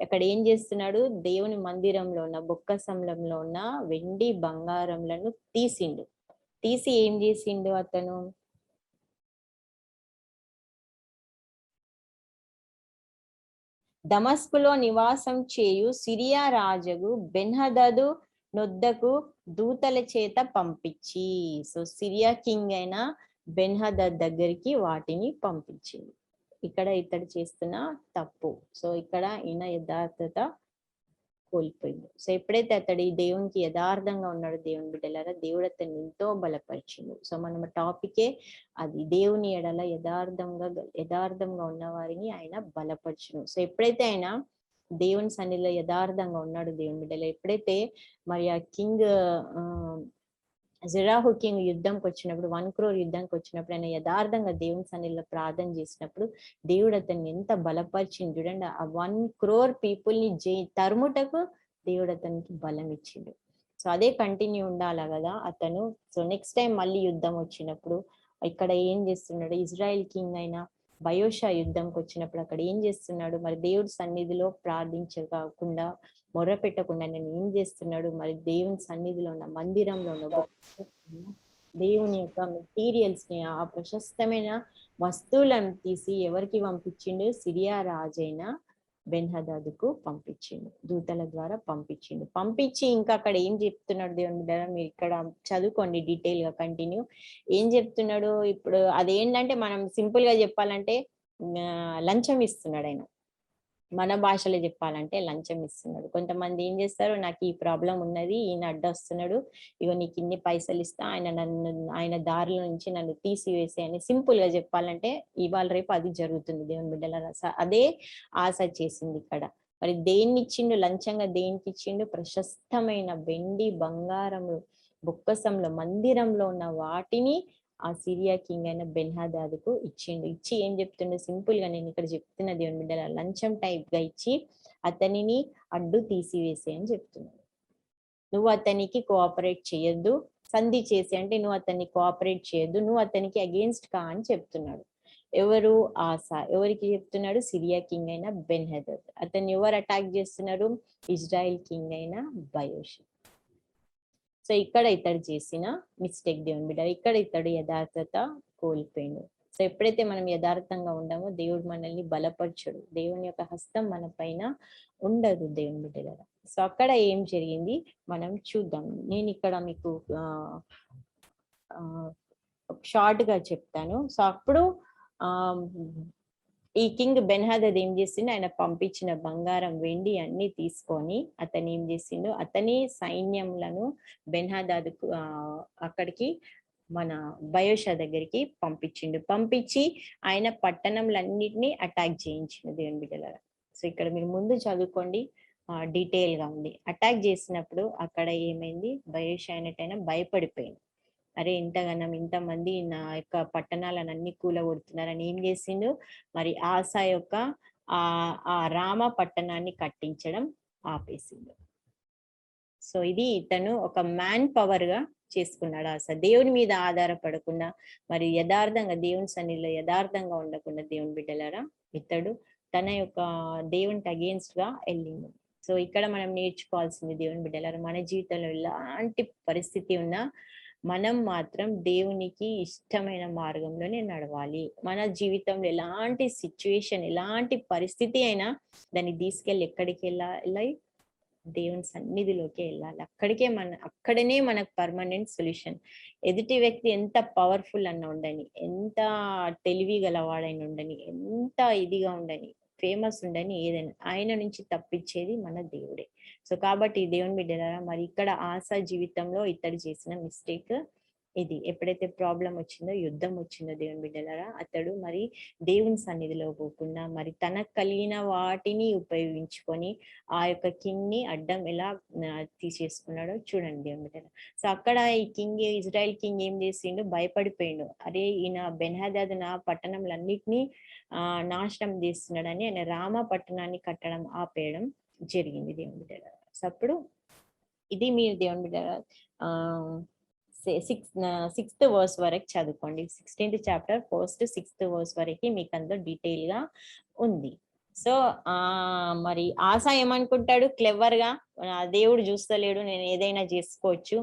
Speaker 1: అక్కడ ఏం చేస్తున్నాడు? దేవుని మందిరంలో ఉన్న బొక్కసములంలో ఉన్న వెండి బంగారములను తీసి ఏం చేసిండు అతను? దమస్కులో నివాసం చేయు సిరియా రాజు బెన్హదదు నొద్దకు దూతల చేత పంపించి, సో సిరియా కింగ్ అయిన బెన్హదద్ దగ్గరికి వాటిని పంపించింది. ఇక్కడ ఇతడు చేస్తున్న తప్పు. సో ఇక్కడ ఈయన యథార్థత కోల్పోయింది. సో ఎప్పుడైతే అతడు ఈ దేవునికి యథార్థంగా ఉన్నాడు, దేవుని బిడ్డలారా, దేవుడు అతన్ని ఎంతో బలపరిచిండు. సో మన టాపికే అది, దేవుని ఎడల యథార్థంగా ఉన్న వారిని ఆయన బలపరచును. సో ఎప్పుడైతే ఆయన దేవుని సన్నిధిలో యథార్థంగా ఉన్నాడు దేవుని బిడ్డల, ఎప్పుడైతే మరి ఆ కింగ్ జెరాహు కింగ్ యుద్ధంకి వచ్చినప్పుడు, 1 crore యుద్ధంకి వచ్చినప్పుడు, ఆయన యథార్థంగా దేవుని సన్నిధిలో ప్రార్థన చేసినప్పుడు దేవుడు అతన్ని ఎంత బలపరిచిండు చూడండి. ఆ 1 crore పీపుల్ని తరుముటకు దేవుడు అతనికి బలం ఇచ్చిండు. సో అదే కంటిన్యూ ఉండాలా కదా అతను. సో నెక్స్ట్ టైం మళ్ళీ యుద్ధం వచ్చినప్పుడు ఇక్కడ ఏం చేస్తున్నాడు? ఇజ్రాయెల్ కింగ్ అయిన బయోషా యుద్ధంకి వచ్చినప్పుడు అక్కడ ఏం చేస్తున్నాడు, మరి దేవుడి సన్నిధిలో ప్రార్థించకుండా మొర్ర పెట్టకుండా నేను ఏం చేస్తున్నాడు, మరి దేవుని సన్నిధిలో ఉన్న మందిరంలో ఉన్న దేవుని యొక్క మెటీరియల్స్ ని, ఆ ప్రశస్తమైన వస్తువులను తీసి ఎవరికి పంపించిండు, సిరియా రాజైన బెన్హదదుకు పంపించిండు, దూతల ద్వారా పంపించిండు. పంపించి ఇంకా అక్కడ ఏం చెప్తున్నాడు దేవుని బిడ్డ, మీరు ఇక్కడ చదువుకోండి డీటెయిల్ గా కంటిన్యూ. ఏం చెప్తున్నాడు ఇప్పుడు, అదేంటంటే మనం సింపుల్ గా చెప్పాలంటే లంచం ఇస్తున్నాడు ఆయన. మన భాషలో చెప్పాలంటే లంచం ఇస్తున్నాడు. కొంతమంది ఏం చేస్తారు, నాకు ఈ ప్రాబ్లం ఉన్నది, ఈయన అడ్డొస్తున్నాడు, ఇగో నీకు ఇన్ని పైసలు ఇస్తా, ఆయన దారిలో నుంచి నన్ను తీసివేసే అని సింపుల్ గా చెప్పాలంటే ఇవాళ రేపు అది జరుగుతుంది దేవుని బిడ్డల. అదే ఆశ చేసింది ఇక్కడ. మరి దేన్ని ఇచ్చిండు లంచంగా, దేనికి ఇచ్చిండు, ప్రశస్తమైన వెండి బంగారము బొక్కసంలో మందిరంలో ఉన్న వాటిని ఆ సిరియా కింగ్ అయిన బెన్హదాదుకు ఇచ్చిండు. ఇచ్చి ఏం చెప్తుండే, సింపుల్ గా నేను ఇక్కడ చెప్తున్న దేవుని బిడ్డల, లంచం టైప్ గా ఇచ్చి అతనిని అడ్డు తీసివేసే అని చెప్తున్నాడు. నువ్వు అతనికి కోఆపరేట్ చేయొద్దు, సంధి చేసి అంటే నువ్వు అతన్ని కోఆపరేట్ చేయొద్దు, నువ్వు అతనికి అగేన్స్ట్ కా అని చెప్తున్నాడు. ఎవరు, ఆశ. ఎవరికి చెప్తున్నాడు, సిరియా కింగ్ అయిన బెన్హదద్. అతన్ని ఎవరు అటాక్ చేస్తున్నారు, ఇజ్రాయెల్ కింగ్ అయిన బయోషా. సో ఇక్కడ ఇతడు చేసిన మిస్టేక్ దేవుని బిడ్డ, ఇక్కడ ఇతడు యథార్థత కోల్పోయిండు. సో ఎప్పుడైతే మనం యథార్థంగా ఉండమో దేవుడు మనల్ని బలపరచడు, దేవుని యొక్క హస్తం మన పైన ఉండదు దేవుని బిడ్డ. సో అక్కడ ఏం జరిగింది మనం చూద్దాం. నేను ఇక్కడ మీకు షార్ట్ గా చెప్తాను. సో అప్పుడు ఈ కింగ్ బెన్హదద్ ఏం చేసిండు, ఆయన పంపించిన బంగారం వెండి అన్ని తీసుకొని అతను ఏం చేసిండు, అతని సైన్యములను బెన్హదద్కు అక్కడికి మన బయోషా దగ్గరికి పంపించిండు. పంపించి ఆయన పట్టణంలన్నిటినీ అటాక్ చేయించిండు దేవుని బిడ్డలారా. సో ఇక్కడ మీరు ముందు చదువుకోండి, డీటెయిల్ గా ఉంది. అటాక్ చేసినప్పుడు అక్కడ ఏమైంది, బయోషా అయినట్టయినా భయపడిపోయింది. అరే ఇంతమంది నా యొక్క పట్టణాలను అన్ని కూలగొడుతున్నారని ఏం చేసిండు, మరి ఆశ యొక్క ఆ రామ పట్టణాన్ని కట్టించడం ఆపేసిండు. సో ఇది ఇతను ఒక మ్యాన్ పవర్ గా చేసుకున్నాడు. ఆశ దేవుని మీద ఆధారపడకుండా, మరి యథార్థంగా దేవుని సన్నిధిలో యథార్థంగా ఉండకుండా దేవుని బిడ్డలారా, ఇతడు తన యొక్క దేవునికి అగేన్స్ట్ గా వెళ్ళిండు. సో ఇక్కడ మనం నేర్చుకోవాల్సింది దేవుని బిడ్డలారా, మన జీవితంలో ఎలాంటి పరిస్థితి ఉన్నా మనం మాత్రం దేవునికి ఇష్టమైన మార్గంలోనే నడవాలి. మన జీవితంలో ఎలాంటి సిచ్యువేషన్, ఎలాంటి పరిస్థితి అయినా దాన్ని తీసుకెళ్ళి ఎక్కడికి వెళ్ళాలి, దేవుని సన్నిధిలోకి వెళ్ళాలి. అక్కడనే మనకు పర్మనెంట్ సొల్యూషన్. ఎదుటి వ్యక్తి ఎంత పవర్ఫుల్ అన్న ఉండని, ఎంత తెలివి గలవాడైనా ఉండని, ఎంత ఇదిగా ఉండని, ఫేమస్ ఉండని, ఏదైనా ఆయన నుంచి తప్పించేది మన దేవుడే. సో కాబట్టి దేవుని బిడ్డలారా, మరి ఇక్కడ ఆశ జీవితంలో ఇతడు చేసిన మిస్టేక్ ఇది. ఎప్పుడైతే ప్రాబ్లం వచ్చిందో, యుద్ధం వచ్చిందో దేవుని బిడ్డలారా, అతడు మరి దేవుని సన్నిధిలో పోకుండా మరి తనకు కలిగిన వాటిని ఉపయోగించుకొని ఆ యొక్క కింగ్ ని అడ్డం ఎలా తీసేసుకున్నాడో చూడండి దేవుని బిడ్డలారా. సో అక్కడ ఈ కింగ్, ఇజ్రాయెల్ కింగ్ ఏం చేసిండు, భయపడిపోయిండు. అరే ఈయన బెన్హదద్ నా పట్టణంలన్నిటినీ నాశనం చేస్తున్నాడని ఆయన రామ పట్టణాన్ని కట్టడం ఆపేయడం జరిగింది దేవుని బిడ్డలారా. సో అప్పుడు ఇది మీరు దేవుని బిడ్డలారా సిక్స్త్ వర్స్ వరకు చదువుకోండి. 16th chapter 1st 6th verse వరకు మీకు అందులో డీటెయిల్ గా ఉంది. సో మరి ఆశ ఏమనుకుంటాడు, క్లెవర్ గా దేవుడు చూస్తలేడు, నేను ఏదైనా చేసుకోవచ్చు,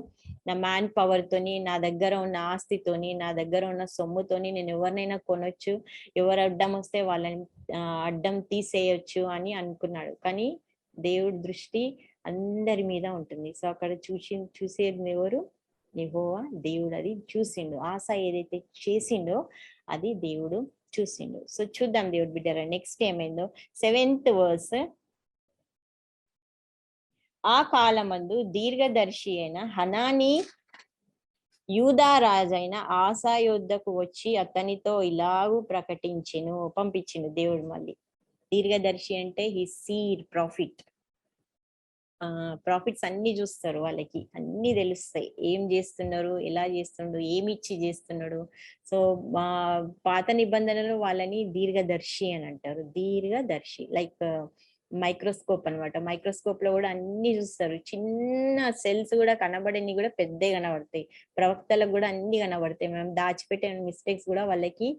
Speaker 1: నా మ్యాన్ పవర్ తోని, నా దగ్గర ఉన్న ఆస్తితోని, నా దగ్గర ఉన్న సొమ్ముతోని నేను ఎవరినైనా కొనొచ్చు, ఎవరు అడ్డం వస్తే వాళ్ళని అడ్డం తీసేయొచ్చు అని అనుకున్నాడు. కానీ దేవుడి దృష్టి అందరి మీద ఉంటుంది. సో అక్కడ చూసేది ఎవరు, యెహోవా దేవుడు. అది చూసిండు, ఆశ ఏదైతే చేసిండో అది దేవుడు చూసిండు. సో చూద్దాం దేవుడు బిడ్డరా నెక్స్ట్ ఏమైందో. 7th వర్స్, ఆ కాలమందు దీర్ఘదర్శి అయిన హనానీ యూదా రాజైన ఆసా యొద్దకు వచ్చి అతనితో ఇలాగూ పంపించిండు దేవుడు. మళ్ళీ దీర్ఘదర్శి అంటే హి సీడ్ ప్రాఫిట్. ప్రాఫిట్స్ అన్ని చూస్తారు, వాళ్ళకి అన్ని తెలుస్తాయి, ఏం చేస్తున్నారు, ఎలా చేస్తున్నాడు, ఏమి ఇచ్చి చేస్తున్నాడు. సో పాత నిబంధనలు వాళ్ళని దీర్ఘదర్శి అని అంటారు. దీర్ఘదర్శి లైక్ మైక్రోస్కోప్ అనమాట. మైక్రోస్కోప్ లో కూడా అన్ని చూస్తారు, చిన్న సెల్స్ కూడా కనబడని కూడా పెద్దగా కనబడతాయి. ప్రవక్తలకు కూడా అన్ని కనబడతాయి. మనం దాచిపెట్టిన మిస్టేక్స్ కూడా వాళ్ళకి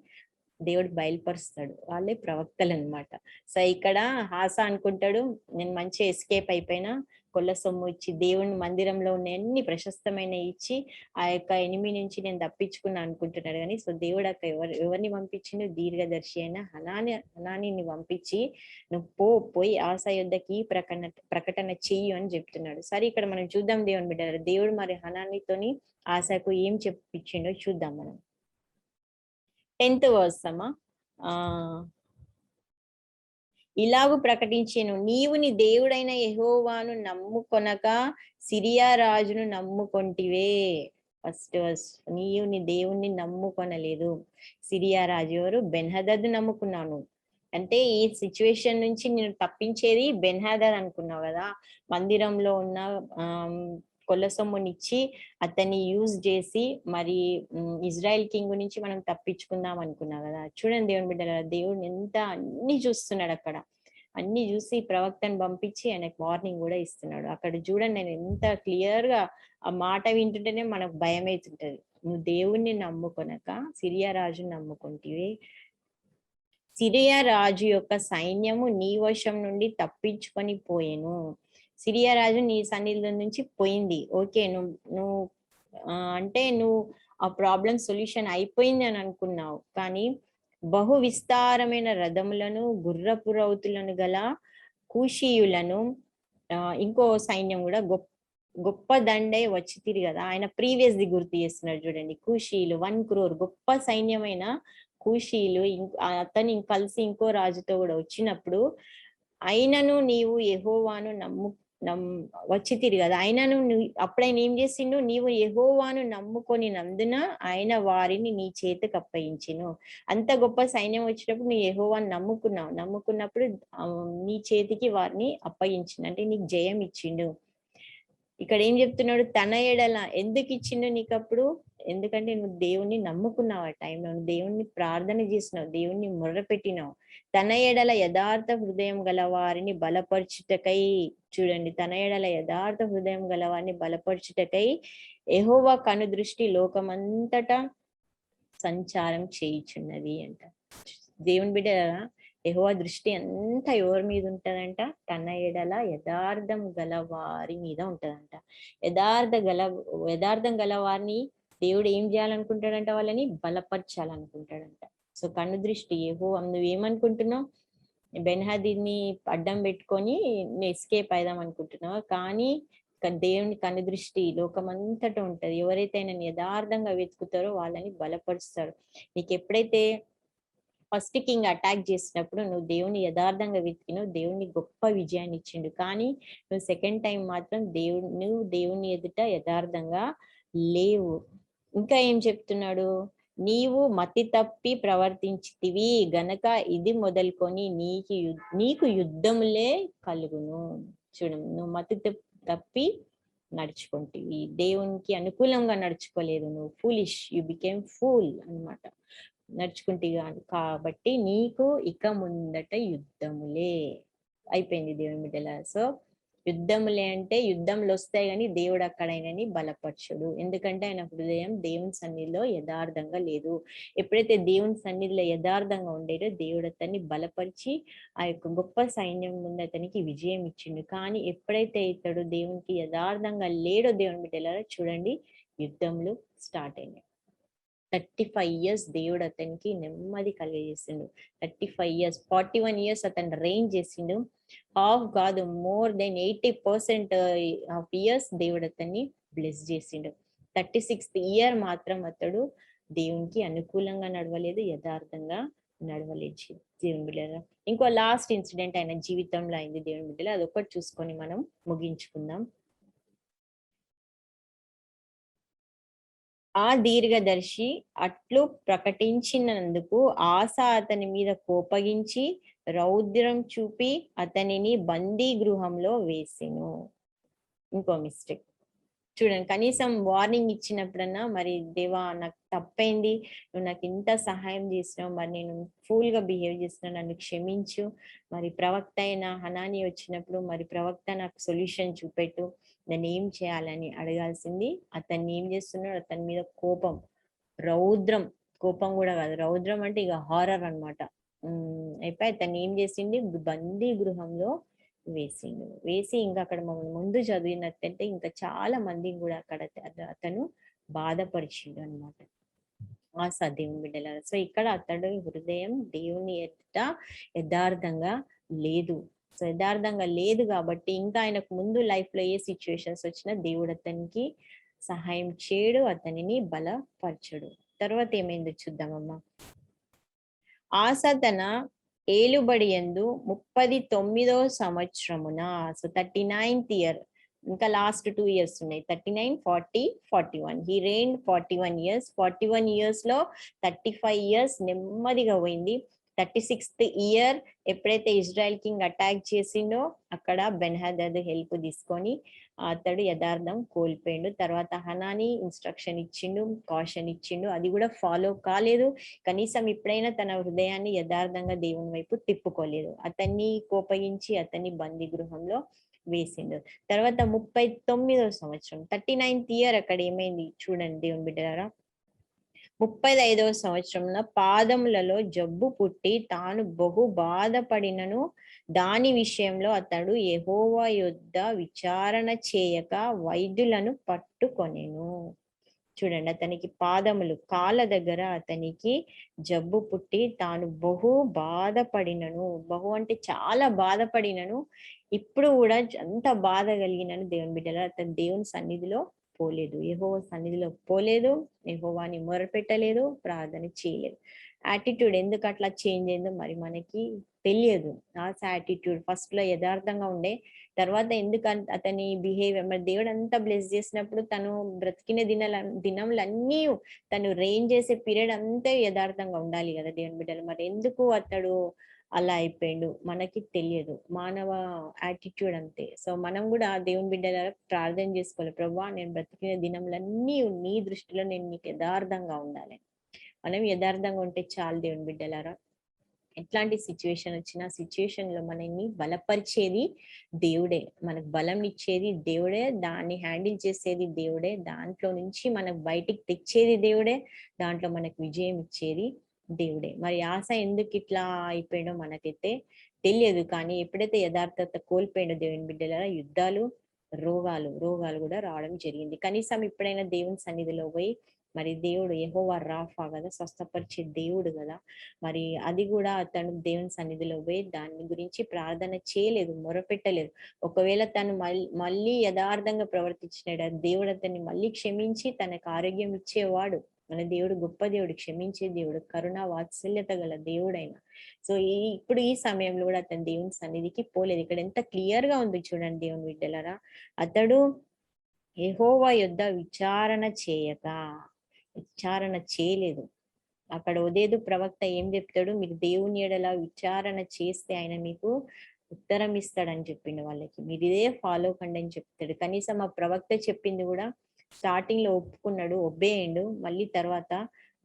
Speaker 1: దేవుడు బయలుపరుస్తాడు, వాళ్ళే ప్రవక్తలు అన్నమాట. సో ఇక్కడ హాసా అనుకుంటాడు, నేను మంచి ఎస్కేప్ అయిపోయినా, కొల్ల సొమ్ము ఇచ్చి దేవుని మందిరంలో ఉన్న అన్ని ప్రశస్తమైన ఇచ్చి ఆ యొక్క ఎనిమి నుంచి నేను తప్పించుకున్నా అనుకుంటున్నాడు. కానీ సో దేవుడు అక్క ఎవరిని పంపించిండు? దీర్ఘదర్శి అయిన హనానీని పంపించి నువ్వు పోయి ఆశా యుద్ధకి ప్రకటన చెయ్యు అని చెప్తున్నాడు. సరే ఇక్కడ మనం చూద్దాం దేవుని బిడ్డ, దేవుడు మరి హనానితోని ఆశకు ఏం చెప్పించిండో చూద్దాం మనం. 10th verse అమ్మా. ఇలాగు ప్రకటించెను, నీవు నీ దేవుడైన యెహోవాను నమ్ముకొనక సిరియా రాజును నమ్ముకొంటివే. ఫస్ట్ వర్స్, నీవు నీ దేవుణ్ణి నమ్ముకొనలేదు. సిరియా రాజు ఎవరు? బెన్హదద్ నమ్ముకున్నాను. అంటే ఈ సిచ్యువేషన్ నుంచి నేను తప్పించేది బెన్హదద్ అనుకున్నావు కదా, మందిరంలో ఉన్న కొల్ల సొమ్మునిచ్చి అతన్ని యూజ్ చేసి మరి ఇజ్రాయెల్ కింగ్ నుంచి మనం తప్పించుకుందాం అనుకున్నాం కదా. చూడండి దేవుని బిడ్డల, దేవుడు ఎంత అన్ని చూస్తున్నాడు అక్కడ, అన్ని చూసి ప్రవక్తను పంపించి ఆయనకు వార్నింగ్ కూడా ఇస్తున్నాడు. అక్కడ చూడండి, నేను ఎంత క్లియర్ గా ఆ మాట వింటుంటేనే మనకు భయం అవుతుంటది. నువ్వు దేవుణ్ణి నమ్ముకొనక సిరియా రాజుని నమ్ముకుంటివి. సిరియా రాజు యొక్క సైన్యము నీ వశం నుండి తప్పించుకొని పోయేను. సిరియా రాజు నీ సన్నిధి నుంచి పోయింది. ఓకే, నువ్వు అంటే నువ్వు ఆ ప్రాబ్లం సొల్యూషన్ అయిపోయింది అని అనుకున్నావు, కానీ బహు విస్తారమైన రథములను గుర్రపు రౌతులను గల కూషీయులను ఇంకో సైన్యం కూడా గొప్ప దండే వచ్చి తిరిగి కదా. ఆయన ప్రీవియస్ ది గుర్తు చేస్తున్నాడు చూడండి. కూషీలు 1 crore గొప్ప సైన్యమైన కూషీలు అతని కలిసి ఇంకో రాజుతో కూడా వచ్చినప్పుడు, అయినను నీవు యెహోవాను వచ్చి తిరిగి కదా, అయినను అప్పుడైనా ఏం చేసిండు? నీవు యెహోవాను నమ్ముకొని నందున ఆయన వారిని నీ చేతికి అప్పగించెను. అంత గొప్ప సైన్యం వచ్చినప్పుడు నువ్వు యెహోవాను నమ్ముకున్నప్పుడు నీ చేతికి వారిని అప్పగించిండు, అంటే నీకు జయం ఇచ్చిండు. ఇక్కడ ఏం చెప్తున్నాడు? తన ఎడల ఎందుకు ఇచ్చిండు నీకు అప్పుడు? ఎందుకంటే నువ్వు దేవుణ్ణి నమ్ముకున్నావు, ఆ టైంలో నువ్వు దేవుణ్ణి ప్రార్థన చేసినావు, దేవుణ్ణి మొర్ర పెట్టినావు. తన ఎడల యథార్థ హృదయం గల వారిని బలపరచుటకై, చూడండి, తన ఎడల యథార్థ హృదయం గల వారిని బలపరచుటకై యెహోవా కనుదృష్టి లోకమంతటా సంచారం చేయుచున్నది అంట. దేవుని బిడ్డ, యెహోవా దృష్టి అంతా ఎవరి మీద ఉంటదంట? తన ఎడల యథార్థం గల వారి మీద ఉంటదంట. యథార్థం గల వారిని దేవుడు ఏం చేయాలనుకుంటాడంట? వాళ్ళని బలపరచాలనుకుంటాడంట. సో కన్ను దృష్టి యెహోవా, నువ్వేమనుకుంటున్నావు? బెన్హదీని అడ్డం పెట్టుకొని ఎస్కేప్ అయిదాం అనుకుంటున్నావు, కానీ దేవుని కన్ను దృష్టి లోకమంతటా ఉంటది. ఎవరైతే ఆయన యథార్థంగా వెతుకుతారో వాళ్ళని బలపరుస్తాడు. నీకు ఎప్పుడైతే ఫస్ట్ కింగ్ అటాక్ చేసినప్పుడు నువ్వు దేవుని యథార్థంగా వెతికినావు, దేవుని గొప్ప విజయాన్ని ఇచ్చిండు. కానీ నువ్వు సెకండ్ టైం మాత్రం నువ్వు దేవుని ఎదుట యథార్థంగా లేవు. ఇంకా ఏం చెప్తున్నాడు? నీవు మతి తప్పి ప్రవర్తించితివి గనక ఇది మొదలుకొని నీకు యుద్ధములే కలుగును. చూడు, నువ్వు మతి తప్పి నడుచుకుంటివి, దేవునికి అనుకూలంగా నడుచుకోలేదు, నువ్వు ఫూలిష్, యు బికేమ్ ఫూల్ అన్నమాట, నడుచుకుంటే కాబట్టి నీకు ఇక ముందట యుద్ధములే. అయిపోయింది దేవుని బిడ్డల. సో యుద్ధములే అంటే యుద్ధంలో వస్తాయి, కానీ దేవుడు అక్కడైనని బలపరచుడు. ఎందుకంటే ఆయన హృదయం దేవుని సన్నిధిలో యథార్థంగా లేదు. ఎప్పుడైతే దేవుని సన్నిధిలో యథార్థంగా ఉండేటో దేవుడు అతన్ని బలపరిచి ఆ యొక్క గొప్ప సైన్యం ముందు అతనికి విజయం ఇచ్చిండు. కానీ ఎప్పుడైతే ఇతడు దేవునికి యథార్థంగా లేడో దేవుని బిడ్డలారా, చూడండి, యుద్ధములు స్టార్ట్ అయినాయి. 35 years దేవుడు అతనికి నెమ్మది కలిగజేసిండు. 35 years, 41 years అతను రెయిన్ చేసిండు. హాఫ్ కాదు, మోర్ దెన్ 80% ఆఫ్ ఇయర్స్ దేవుడు అతన్ని బ్లెస్ చేసిండు. 36th year మాత్రం అతడు దేవునికి అనుకూలంగా నడవలేదు, యథార్థంగా నడవలేదు. దేవుని బిడ్డల, ఇంకో లాస్ట్ ఇన్సిడెంట్ ఆయన జీవితంలో అయింది దేవుని బిడ్డల, అదొకటి చూసుకొని మనం ముగించుకుందాం. ఆ దీర్ఘదర్శి అట్లు ప్రకటించినందుకు ఆశ అతని మీద కోపగించి రౌద్రం చూపి అతనిని బందీ గృహంలో వేసెను. ఇంకో మిస్టేక్ చూడండి, కనీసం వార్నింగ్ ఇచ్చినప్పుడన్నా, మరి దేవా నాకు తప్పైంది, నువ్వు నాకు ఇంత సహాయం చేసినావు, మరి నేను ఫుల్ గా బిహేవ్ చేసినా, నన్ను క్షమించు. మరి ప్రవక్త అయిన హనాని వచ్చినప్పుడు మరి ప్రవక్త నాకు సొల్యూషన్ చూపెట్టు, దాన్ని ఏం చేయాలని అడగాల్సింది. అతన్ని ఏం చేస్తున్నాడు? అతని మీద కోపం, రౌద్రం కోపం కూడా కాదు, రౌద్రం అంటే ఇక హారర్ అనమాట. అయిపోయి తను ఏం చేసింది, బందీ గృహంలో వేసి ఇంకా అక్కడ మనం ముందు చదివినట్టంటే ఇంకా చాలా మందిని కూడా అక్కడ అతను బాధపరిచిండు అనమాట. ఆశ దేవుని బిడ్డలారా. సో ఇక్కడ అతడు హృదయం దేవుని ఎదుట యథార్థంగా లేదు. సో యథార్థంగా లేదు కాబట్టి ఇంకా ఆయనకు ముందు లైఫ్ లో ఏ సిచ్యువేషన్స్ వచ్చినా దేవుడు అతనికి సహాయం చేయడు, అతనిని బలపరచడు. తర్వాత ఏమైందో చూద్దామమ్మా. ఆస తన ఏలుబడి యందు 39వ సంవత్సరమున, సో 39th ఇయర్, ఇంకా లాస్ట్ 2 years ఉన్నాయి, 39, 40, 41. He rain 41 years. 41 years లో 35 years నెమ్మదిగా పోయింది. 36th ఇయర్ ఎప్పుడైతే ఇజ్రాయెల్ కింగ్ అటాక్ చేసిండో అక్కడ బెన్హదద్ హెల్ప్ తీసుకొని అతడు యథార్థం కోల్పోయిండు. తర్వాత హనాని ఇన్స్ట్రక్షన్ ఇచ్చిండు, కాషన్ ఇచ్చిండు, అది కూడా ఫాలో కాలేదు. కనీసం ఇప్పుడైనా తన హృదయాన్ని యథార్థంగా దేవుని వైపు తిప్పుకోలేదు. అతన్ని కోపగించి అతన్ని బందీ గృహంలో వేసిండు. తర్వాత 39వ సంవత్సరం, 39th ఇయర్ అక్కడ ఏమైంది చూడండి దేవుని బిడ్డలారా. 35వ సంవత్సరంలో పాదములలో జబ్బు పుట్టి తాను బహు బాధపడినను దాని విషయంలో అతడు యెహోవా యొద్ద విచారణ చేయక వైద్యులను పట్టుకొనెను. చూడండి, అతనికి పాదములు కాళ్ళ దగ్గర అతనికి జబ్బు పుట్టి తాను బహు బాధపడినను, బహు అంటే చాలా బాధపడినను, ఇప్పుడు కూడా అంత బాధ కలిగినను దేవుని బిడ్డల అతను దేవుని సన్నిధిలో పోలేదు, యెహోవా సన్నిధిలో పోలేదు, యెహోవాని మొరపెట్టలేదు, ప్రార్థన చేయలేదు. యాటిట్యూడ్ ఎందుకు అట్లా చేంజ్ అయిందో మరి మనకి తెలియదు. ఆ యాటిట్యూడ్ ఫస్ట్ లో యథార్థంగా ఉండే, తర్వాత ఎందుకు అతని బిహేవియర్, మరి దేవుడు అంతా బ్లెస్ చేసినప్పుడు తను బ్రతికిన దినములన్నీ తను రెయిన్ చేసే పీరియడ్ అంతా యథార్థంగా ఉండాలి కదా దేవుని బిడ్డలు. మరి ఎందుకు అతడు అలా అయిపోయాడు మనకి తెలియదు. మానవ యాటిట్యూడ్ అంతే. సో మనం కూడా దేవుని బిడ్డల ప్రార్థన చేసుకోవాలి, ప్రభువా నేను బ్రతికిన దినములన్నీ నీ దృష్టిలో నేను నీకు యథార్థంగా ఉండాలి. మనం యథార్థంగా ఉంటే చాలు దేవుని బిడ్డలారా. ఎట్లాంటి సిచ్యువేషన్ వచ్చినా సిచ్యువేషన్ లో మనల్ని బలపరిచేది దేవుడే, మనకు బలం ఇచ్చేది దేవుడే, దాన్ని హ్యాండిల్ చేసేది దేవుడే, దాంట్లో నుంచి మనకు బయటికి తెచ్చేది దేవుడే, దాంట్లో మనకు విజయం ఇచ్చేది దేవుడే. మరి ఆశ ఎందుకు ఇట్లా అయిపోయాడో మనకైతే తెలియదు. కానీ ఎప్పుడైతే యథార్థత కోల్పోయాడో దేవుని బిడ్డలారా, యుద్ధాలు, రోగాలు కూడా రావడం జరిగింది. కనీసం ఇప్పుడైనా దేవుని సన్నిధిలో పోయి, మరి దేవుడు యెహోవా రాఫా కదా, స్వస్థపరిచే దేవుడు కదా, మరి అది కూడా అతను దేవుని సన్నిధిలో పోయి దాని గురించి ప్రార్థన చేయలేదు, మొరపెట్టలేదు. ఒకవేళ తను మళ్ళీ యథార్థంగా ప్రవర్తించినాడు, దేవుడు అతన్ని మళ్ళీ క్షమించి తనకు ఆరోగ్యం ఇచ్చేవాడు. మన దేవుడు గొప్ప దేవుడు, క్షమించే దేవుడు, కరుణ వాత్సల్యత గల దేవుడైన. సో ఇప్పుడు ఈ సమయంలో కూడా అతను దేవుని సన్నిధికి పోలేదు. ఇక్కడ ఎంత క్లియర్ గా ఉంది చూడండి దేవుని బిడ్డలారా. అతడు యెహోవా యొద్ద విచారణ చేయలేదు. అక్కడ ఉదేదు ప్రవక్త ఏం చెప్తాడు, మీరు దేవుని ఎడల విచారణ చేస్తే ఆయన మీకు ఉత్తరం ఇస్తాడని చెప్పిండు వాళ్ళకి. మీరు ఇదే ఫాలో కండి అని చెప్తాడు. కనీసం ఆ ప్రవక్త చెప్పింది కూడా స్టార్టింగ్ లో ఒప్పుకున్నాడు, ఒబ్బేయండు, మళ్ళీ తర్వాత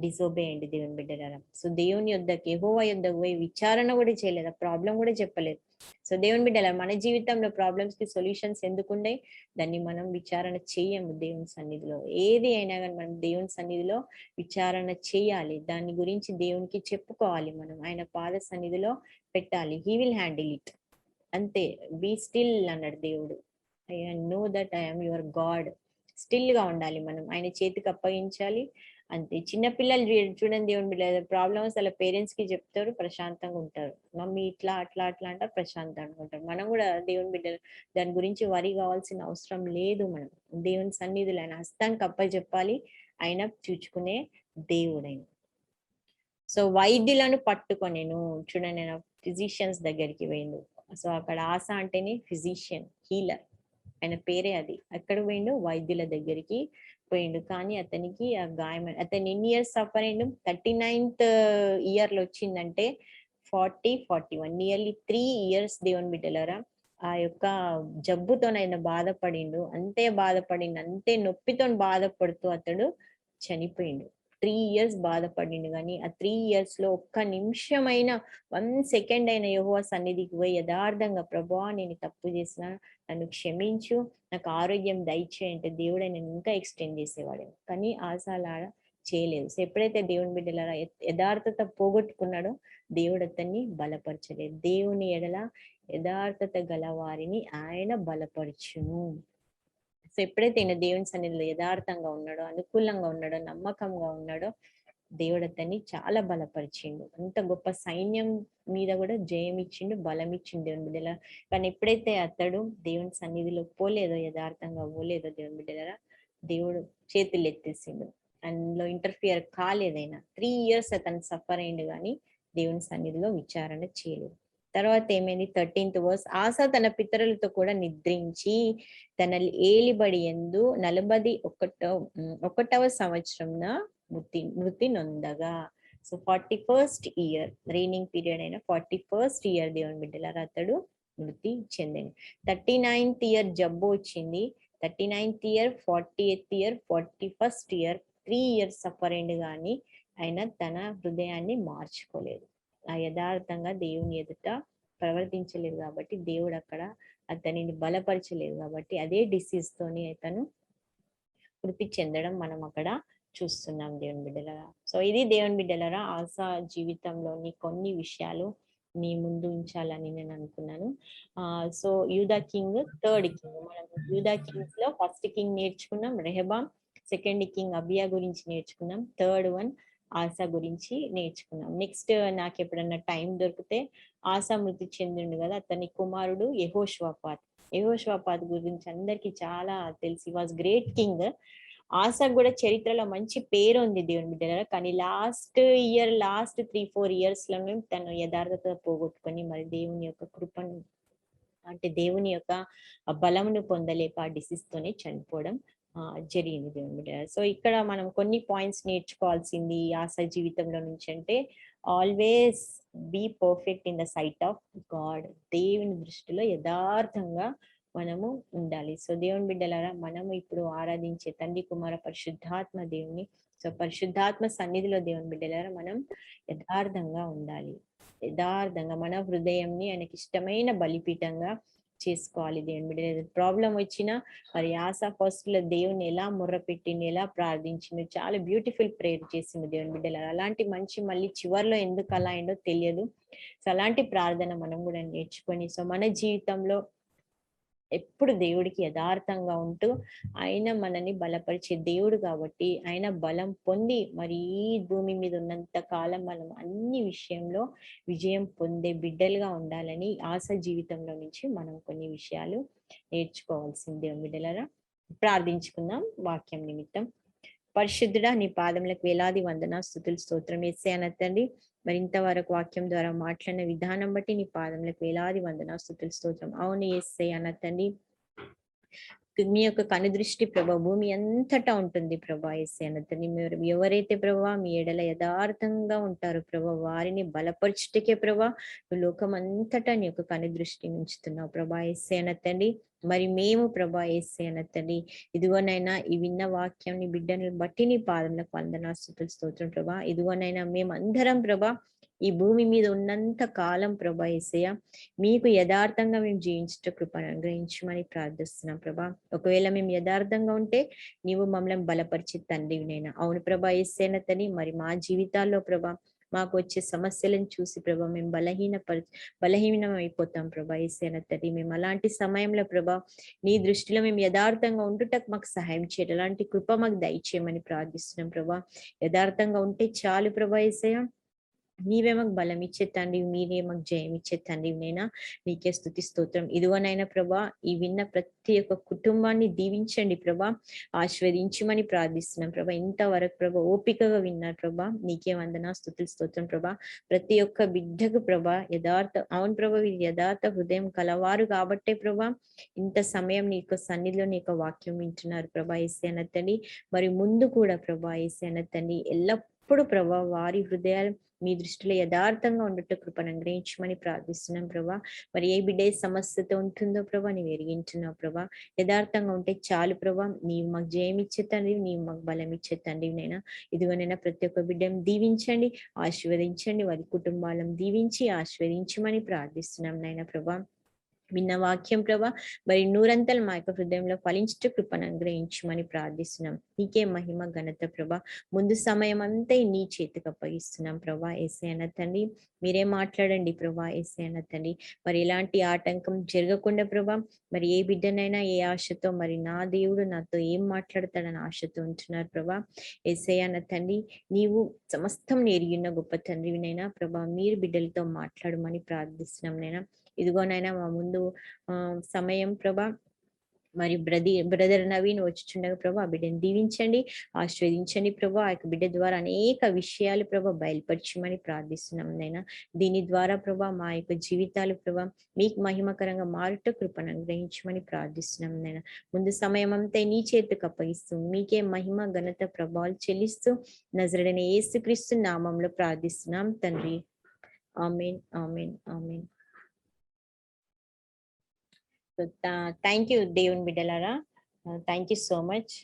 Speaker 1: డిసోబే అయ్యండి దేవుని బిడ్డలారా. సో దేవుని యొద్దకు, యెహోవా యొద్దకు పోయి విచారణ కూడా చేయలేదు, ఆ ప్రాబ్లం కూడా చెప్పలేదు. సో దేవుని బిడ్డలారా, మన జీవితంలో ప్రాబ్లమ్స్ కి సొల్యూషన్స్ ఎందుకుండే, దాన్ని మనం విచారణ చేయము దేవుని సన్నిధిలో. ఏది అయినా కానీ మనం దేవుని సన్నిధిలో విచారణ చేయాలి, దాని గురించి దేవునికి చెప్పుకోవాలి, మనం ఆయన పాద సన్నిధిలో పెట్టాలి. He will handle it. అంతే. బీ స్టిల్ అన్నాడు దేవుడు. I know that I am your God. Still గా ఉండాలి మనం, ఆయన చేతికి అప్పగించాలి అంతే. చిన్నపిల్లలు చూడండి దేవుని బిడ్డ, ప్రాబ్లమ్స్ అలా పేరెంట్స్ కి చెప్తారు, ప్రశాంతంగా ఉంటారు. మమ్మీ ఇట్లా అట్లా అట్లా అంటారు, ప్రశాంతంగా ఉంటారు. మనం కూడా దేవుని బిడ్డలు దాని గురించి వరి కావాల్సిన అవసరం లేదు. మనం దేవుని సన్నిధులు ఆయన హస్తానికి అప్పచెప్పాలి, ఆయన చూచుకునే దేవుడైన. సో వైద్యులను పట్టుకొనేను, చూడండి నేను ఫిజిషియన్స్ దగ్గరికి పోయిండు. సో అక్కడ ఆశ అంటేనే ఫిజిషియన్, హీలర్, ఆయన పేరే అది. అక్కడ పోయిండు, వైద్యుల దగ్గరికి పోయిండు. కానీ అతనికి ఆ గాయం, అతను ఎన్ని ఇయర్స్ సఫర్ అయ్యిండు, 39th ఇయర్ లో వచ్చిందంటే 41 నియర్లీ 3 years దేవుని బిడ్డలారా ఆ యొక్క జబ్బుతోనైనా బాధపడిండు. అంతే నొప్పితో బాధపడుతూ అతడు చనిపోయిండు. 3 years బాధపడిండు. కానీ ఆ 3 years లో ఒక్క నిమిషమైన 1 second అయిన యెహోవా సన్నిధికి పోయి యథార్థంగా, ప్రభువా నేను తప్పు చేసిన, నన్ను క్షమించు, నాకు ఆరోగ్యం దయచేయంటే దేవుడే నేను ఇంకా ఎక్స్టెండ్ చేసేవాడు. కానీ ఆశాల చేయలేదు. సో ఎప్పుడైతే దేవుని బిడ్డలారా యథార్థత పోగొట్టుకున్నాడో దేవుడు అతన్ని బలపరచలేదు. దేవుని ఎడల యథార్థత గల వారిని ఆయన బలపరచును. సో ఎప్పుడైతే ఈయన దేవుని సన్నిధిలో యథార్థంగా ఉన్నాడో, అనుకూలంగా ఉన్నాడో, నమ్మకంగా ఉన్నాడో దేవుడు అతన్ని చాలా బలపరిచిండు. అంత గొప్ప సైన్యం మీద కూడా జయం ఇచ్చిండు, బలం ఇచ్చిండు దేవుని బిడ్డల. కానీ ఎప్పుడైతే అతడు దేవుని సన్నిధిలో పోలేదో, యథార్థంగా పోలేదో దేవుని బిడ్డల, దేవుడు చేతులు ఎత్తేసిండు. అందులో ఇంటర్ఫియర్ కాలేదైనా 3 years అతను సఫర్ అయిండు కానీ దేవుని సన్నిధిలో విచారణ చేయలేదు. తర్వాత ఏమైంది? 13th verse, ఆస తన పితరులతో కూడా నిద్రించి తన ఏలిబడి యందు 41వ సంవత్సరంన మృతి నొందగా. So 41st year reigning period అయిన 41st year దేవుని బిడ్డలారా అతడు మృతి చెందింది. 39th year జబ్బు వచ్చింది. 39th year, 40th year, 41st year 3 years suffer అయింది కానీ ఆయన తన హృదయాన్ని మార్చుకోలేదు. ఆ యథార్థంగా దేవుని ఎదుట ప్రవర్తించలేదు కాబట్టి దేవుడు అక్కడ అతనిని బలపరచలేదు కాబట్టి అదే డిసీజ్ తోని అతను మృతి చెందడం మనం అక్కడ చూస్తున్నాం దేవుని బిడ్డలరా. సో ఇది దేవుని బిడ్డలరా ఆస జీవితంలోని కొన్ని విషయాలు మీ ముందు ఉంచాలని నేను అనుకున్నాను. సో యూదా కింగ్, థర్డ్ కింగ్, మనం యూదా కింగ్స్ లో ఫస్ట్ కింగ్ నేర్చుకున్నాం రెహబాం, సెకండ్ కింగ్ అబియా గురించి నేర్చుకున్నాం, థర్డ్ వన్ ఆసా గురించి నేర్చుకున్నాం. నెక్స్ట్ నాకు ఎప్పుడన్నా టైం దొరికితే ఆసా మృతి చెందిండు కదా, అతని కుమారుడు యెహోషాపాత్ గురించి అందరికి చాలా తెలిసి వాజ్ గ్రేట్ కింగ్. ఆసా కూడా చరిత్రలో మంచి పేరు ఉంది దేవుని బిడ్డలారా. కానీ లాస్ట్ 3-4 years లోనే తను యథార్థత పోగొట్టుకొని మరి దేవుని యొక్క కృపను అంటే దేవుని యొక్క బలమును పొందలేక ఆ డిసీజ్ తోనే చనిపోవడం జరిగింది దేవుని బిడ్డలారా. సో ఇక్కడ మనం కొన్ని పాయింట్స్ నేర్చుకోవాల్సింది ఆసా జీవితంలో నుంచి అంటే always be perfect in the sight of God. దేవుని దృష్టిలో యథార్థంగా మనము ఉండాలి. సో దేవుని బిడ్డలారా మనము ఇప్పుడు ఆరాధించే తండ్రి కుమార పరిశుద్ధాత్మ దేవుని, సో పరిశుద్ధాత్మ సన్నిధిలో దేవుని బిడ్డలారా మనం యథార్థంగా ఉండాలి. యథార్థంగా మన హృదయంని ఆయనకి ఇష్టమైన బలిపీఠంగా చేసుకోవాలి దేవుని బిడ్డ. ప్రాబ్లం వచ్చినా మరి ఆసా ఫస్ట్ లో దేవుని ఎలా మొర్రపెట్టింది, ఎలా ప్రార్థించింది, చాలా బ్యూటిఫుల్ ప్రేయర్ చేసింది దేవుని బిడ్డలారా. అలాంటి మంచి మళ్ళీ చివర్లో ఎందుకు అలా అయిందో తెలియదు. సో అలాంటి ప్రార్థన మనం కూడా నేర్చుకొని సో మన జీవితంలో ఎప్పుడు దేవుడికి యథార్థంగా ఉంటూ ఆయన మనని బలపరిచే దేవుడు కాబట్టి ఆయన బలం పొంది మరి ఈ భూమి మీద ఉన్నంత కాలం మనం అన్ని విషయంలో విజయం పొందే బిడ్డలుగా ఉండాలని ఆశ జీవితంలో నుంచి మనం కొన్ని విషయాలు నేర్చుకోవాల్సిందే బిడ్డలారా. ప్రార్థించుకుందాం వాక్యం నిమిత్తం. పరిశుద్ధుడా నీ పాదములకు వేలాది వందన స్తుతులు స్తోత్రం యేసయ్య తండ్రి. మరి ఇంతవరకు వాక్యం ద్వారా మాట్లాడిన విధానం బట్టి నీ పాదములకు వేలాది వందన స్తుతులు స్తోత్రం. అవును యేసయ్య తండ్రి, మీ యొక్క కనుదృష్టి ప్రభా భూమి అంతటా ఉంటుంది ప్రభా యేసయ్య తండ్రి. మీరు ఎవరైతే ప్రభా మీ ఎడల యథార్థంగా ఉంటారో ప్రభా వారిని బలపరచుటకే ప్రభా లోకం అంతటా నీ యొక్క కనుదృష్టిని ఉంచుతున్నావు ప్రభా యేసయ్య తండ్రి. మరి మేము ప్రభా యేసయ్య తండ్రి ఇదిగోనైనా ఈ విన్న వాక్యం నీ బిడ్డను బట్టి నీ పాదములకు వందన స్తుతులు స్తోత్రం ప్రభా. ఇదిగోనైనా మేమందరం ప్రభా ఈ భూమి మీద ఉన్నంత కాలం ప్రభా యేసయ్య మీకు యథార్థంగా మేము జీవించట కృపను అనుగ్రహించమని ప్రార్థిస్తున్నాం ప్రభా. ఒకవేళ మేము యథార్థంగా ఉంటే నీవు మమ్మల్ని బలపరిచే తండ్రివినైనా. అవును ప్రభా యేసయ్య తండ్రి, మరి మా జీవితాల్లో ప్రభా మాకు వచ్చే సమస్యలను చూసి ప్రభా మేము బలహీనం అయిపోతాం ప్రభా యేసయ్య తండ్రి. మేము అలాంటి సమయంలో ప్రభా నీ దృష్టిలో మేము యథార్థంగా ఉండుటకు మాకు సహాయం చేయాలి. అలాంటి కృప మాకు దయచేయమని ప్రార్థిస్తున్నాం ప్రభా. యథార్థంగా ఉంటే చాలు ప్రభా యేసయ్య, నీవే మాకు బలం ఇచ్చే తండ్రి, మీరే మాకు జయం ఇచ్చే తండ్రినైనా నీకే స్తుతి స్తోత్రం. ఇదిగోనైనా ప్రభా ఈ విన్న ప్రతి ఒక్క కుటుంబాన్ని దీవించండి ప్రభా, ఆశీర్వదించమని ప్రార్థిస్తున్నాం ప్రభా. ఇంతవరకు ప్రభా ఓపికగా విన్నారు ప్రభా, నీకే వందన స్తుతులు స్తోత్రం ప్రభా. ప్రతి ఒక్క బిడ్డకు ప్రభా అవును ప్రభా వీరి యథార్థ హృదయం కలవారు కాబట్టే ప్రభా ఇంత సమయం నీ యొక్క సన్నిధిలో నీ యొక్క వాక్యం వింటున్నారు ప్రభా యేసయ్య తండ్రి. మరి ముందు కూడా ప్రభా యేసయ్య తండ్రి ఎల్లప్పుడూ ప్రభా వారి హృదయాలు మీ దృష్టిలో యథార్థంగా ఉండట కృపను అనుగ్రహించమని ప్రార్థిస్తున్నాం ప్రభా. మరి ఏ బిడ్డ సమస్యతో ఉంటుందో ప్రభా నీవు ఎరిగింటున్నావు ప్రభా. యథార్థంగా ఉంటే చాలు ప్రభా, నీవు మాకు జయం ఇచ్చే తండ్రి, నీవు మాకు బలం ఇచ్చే తండ్రినైనా. ఇదిగోనైనా ప్రతి ఒక్క బిడ్డను దీవించండి, ఆశీర్వదించండి, వారి కుటుంబాలను దీవించి ఆశీర్వదించమని ప్రార్థిస్తున్నాం నైనా ప్రభా. విన్న వాక్యం ప్రభా మరి నూరంతలు మా యొక్క హృదయంలో ఫలించుట కృపను అనుగ్రహించమని ప్రార్థిస్తున్నాం. నీకే మహిమ ఘనత ప్రభా. ముందు సమయం అంతా నీ చేతికి అప్పగిస్తున్నాం ప్రభా. యేసయ్య తండ్రి మీరే మాట్లాడండి ప్రభా. యేసయ్య తండ్రి మరి ఎలాంటి ఆటంకం జరగకుండా ప్రభా మరి ఏ బిడ్డనైనా ఏ ఆశతో మరి నా దేవుడు నాతో ఏం మాట్లాడతాడని ఆశతో ఉంటున్నారు ప్రభా. యేసయ్య తండ్రి నీవు సమస్తం ఎరిగిన గొప్ప తండ్రివినైనా ప్రభా మీరు బిడ్డలతో మాట్లాడమని ప్రార్థిస్తున్నాం నైనా. ఇదిగోనైనా మా ముందు సమయం ప్రభా మరి బ్రదర్ నవీన్ వచ్చుచుండగా ప్రభా ఆ బిడ్డని దీవించండి, ఆశీర్వదించండి ప్రభా. ఆ యొక్క బిడ్డ ద్వారా అనేక విషయాలు ప్రభా బయలుపరచమని ప్రార్థిస్తున్నాం నైనా. దీని ద్వారా ప్రభా మా యొక్క జీవితాలు ప్రభా మీకు మహిమకరంగా మారుట కృపను అనుగ్రహించమని ప్రార్థిస్తున్నాం నైనా. ముందు సమయం అంతా నీ చేతికి అప్పగిస్తూ మీకే మహిమ ఘనత ప్రభావాలు చెల్లిస్తూ నజరుడైన యేసుక్రీస్తు నామంలో ప్రార్థిస్తున్నాం తండ్రి. ఆమేన్ ఆమేన్ ఆమేన్. సో థ్యాంక్ యూ దేవుని బిడ్డలారా, థ్యాంక్ యూ సో మచ్.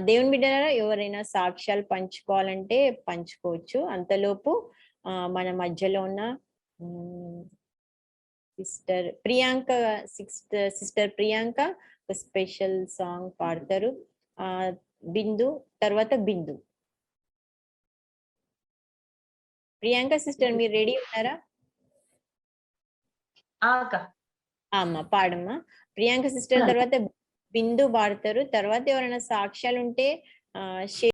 Speaker 1: దేవుని బిడ్డలారా ఎవరైనా సాక్ష్యాలు పంచుకోవాలంటే పంచుకోవచ్చు. అంతలోపు మన మధ్యలో ఉన్న సిస్టర్ ప్రియాంక ఒక స్పెషల్ సాంగ్ పాడతారు. బిందు తర్వాత బిందు. ప్రియాంక సిస్టర్ మీరు రెడీ ఉన్నారా? అమ్మా పాడమ్మా. ప్రియాంక సిస్టర్ తర్వాత బిందు పాడతారు. తర్వాత ఎవరైనా సాక్ష్యాలు ఉంటే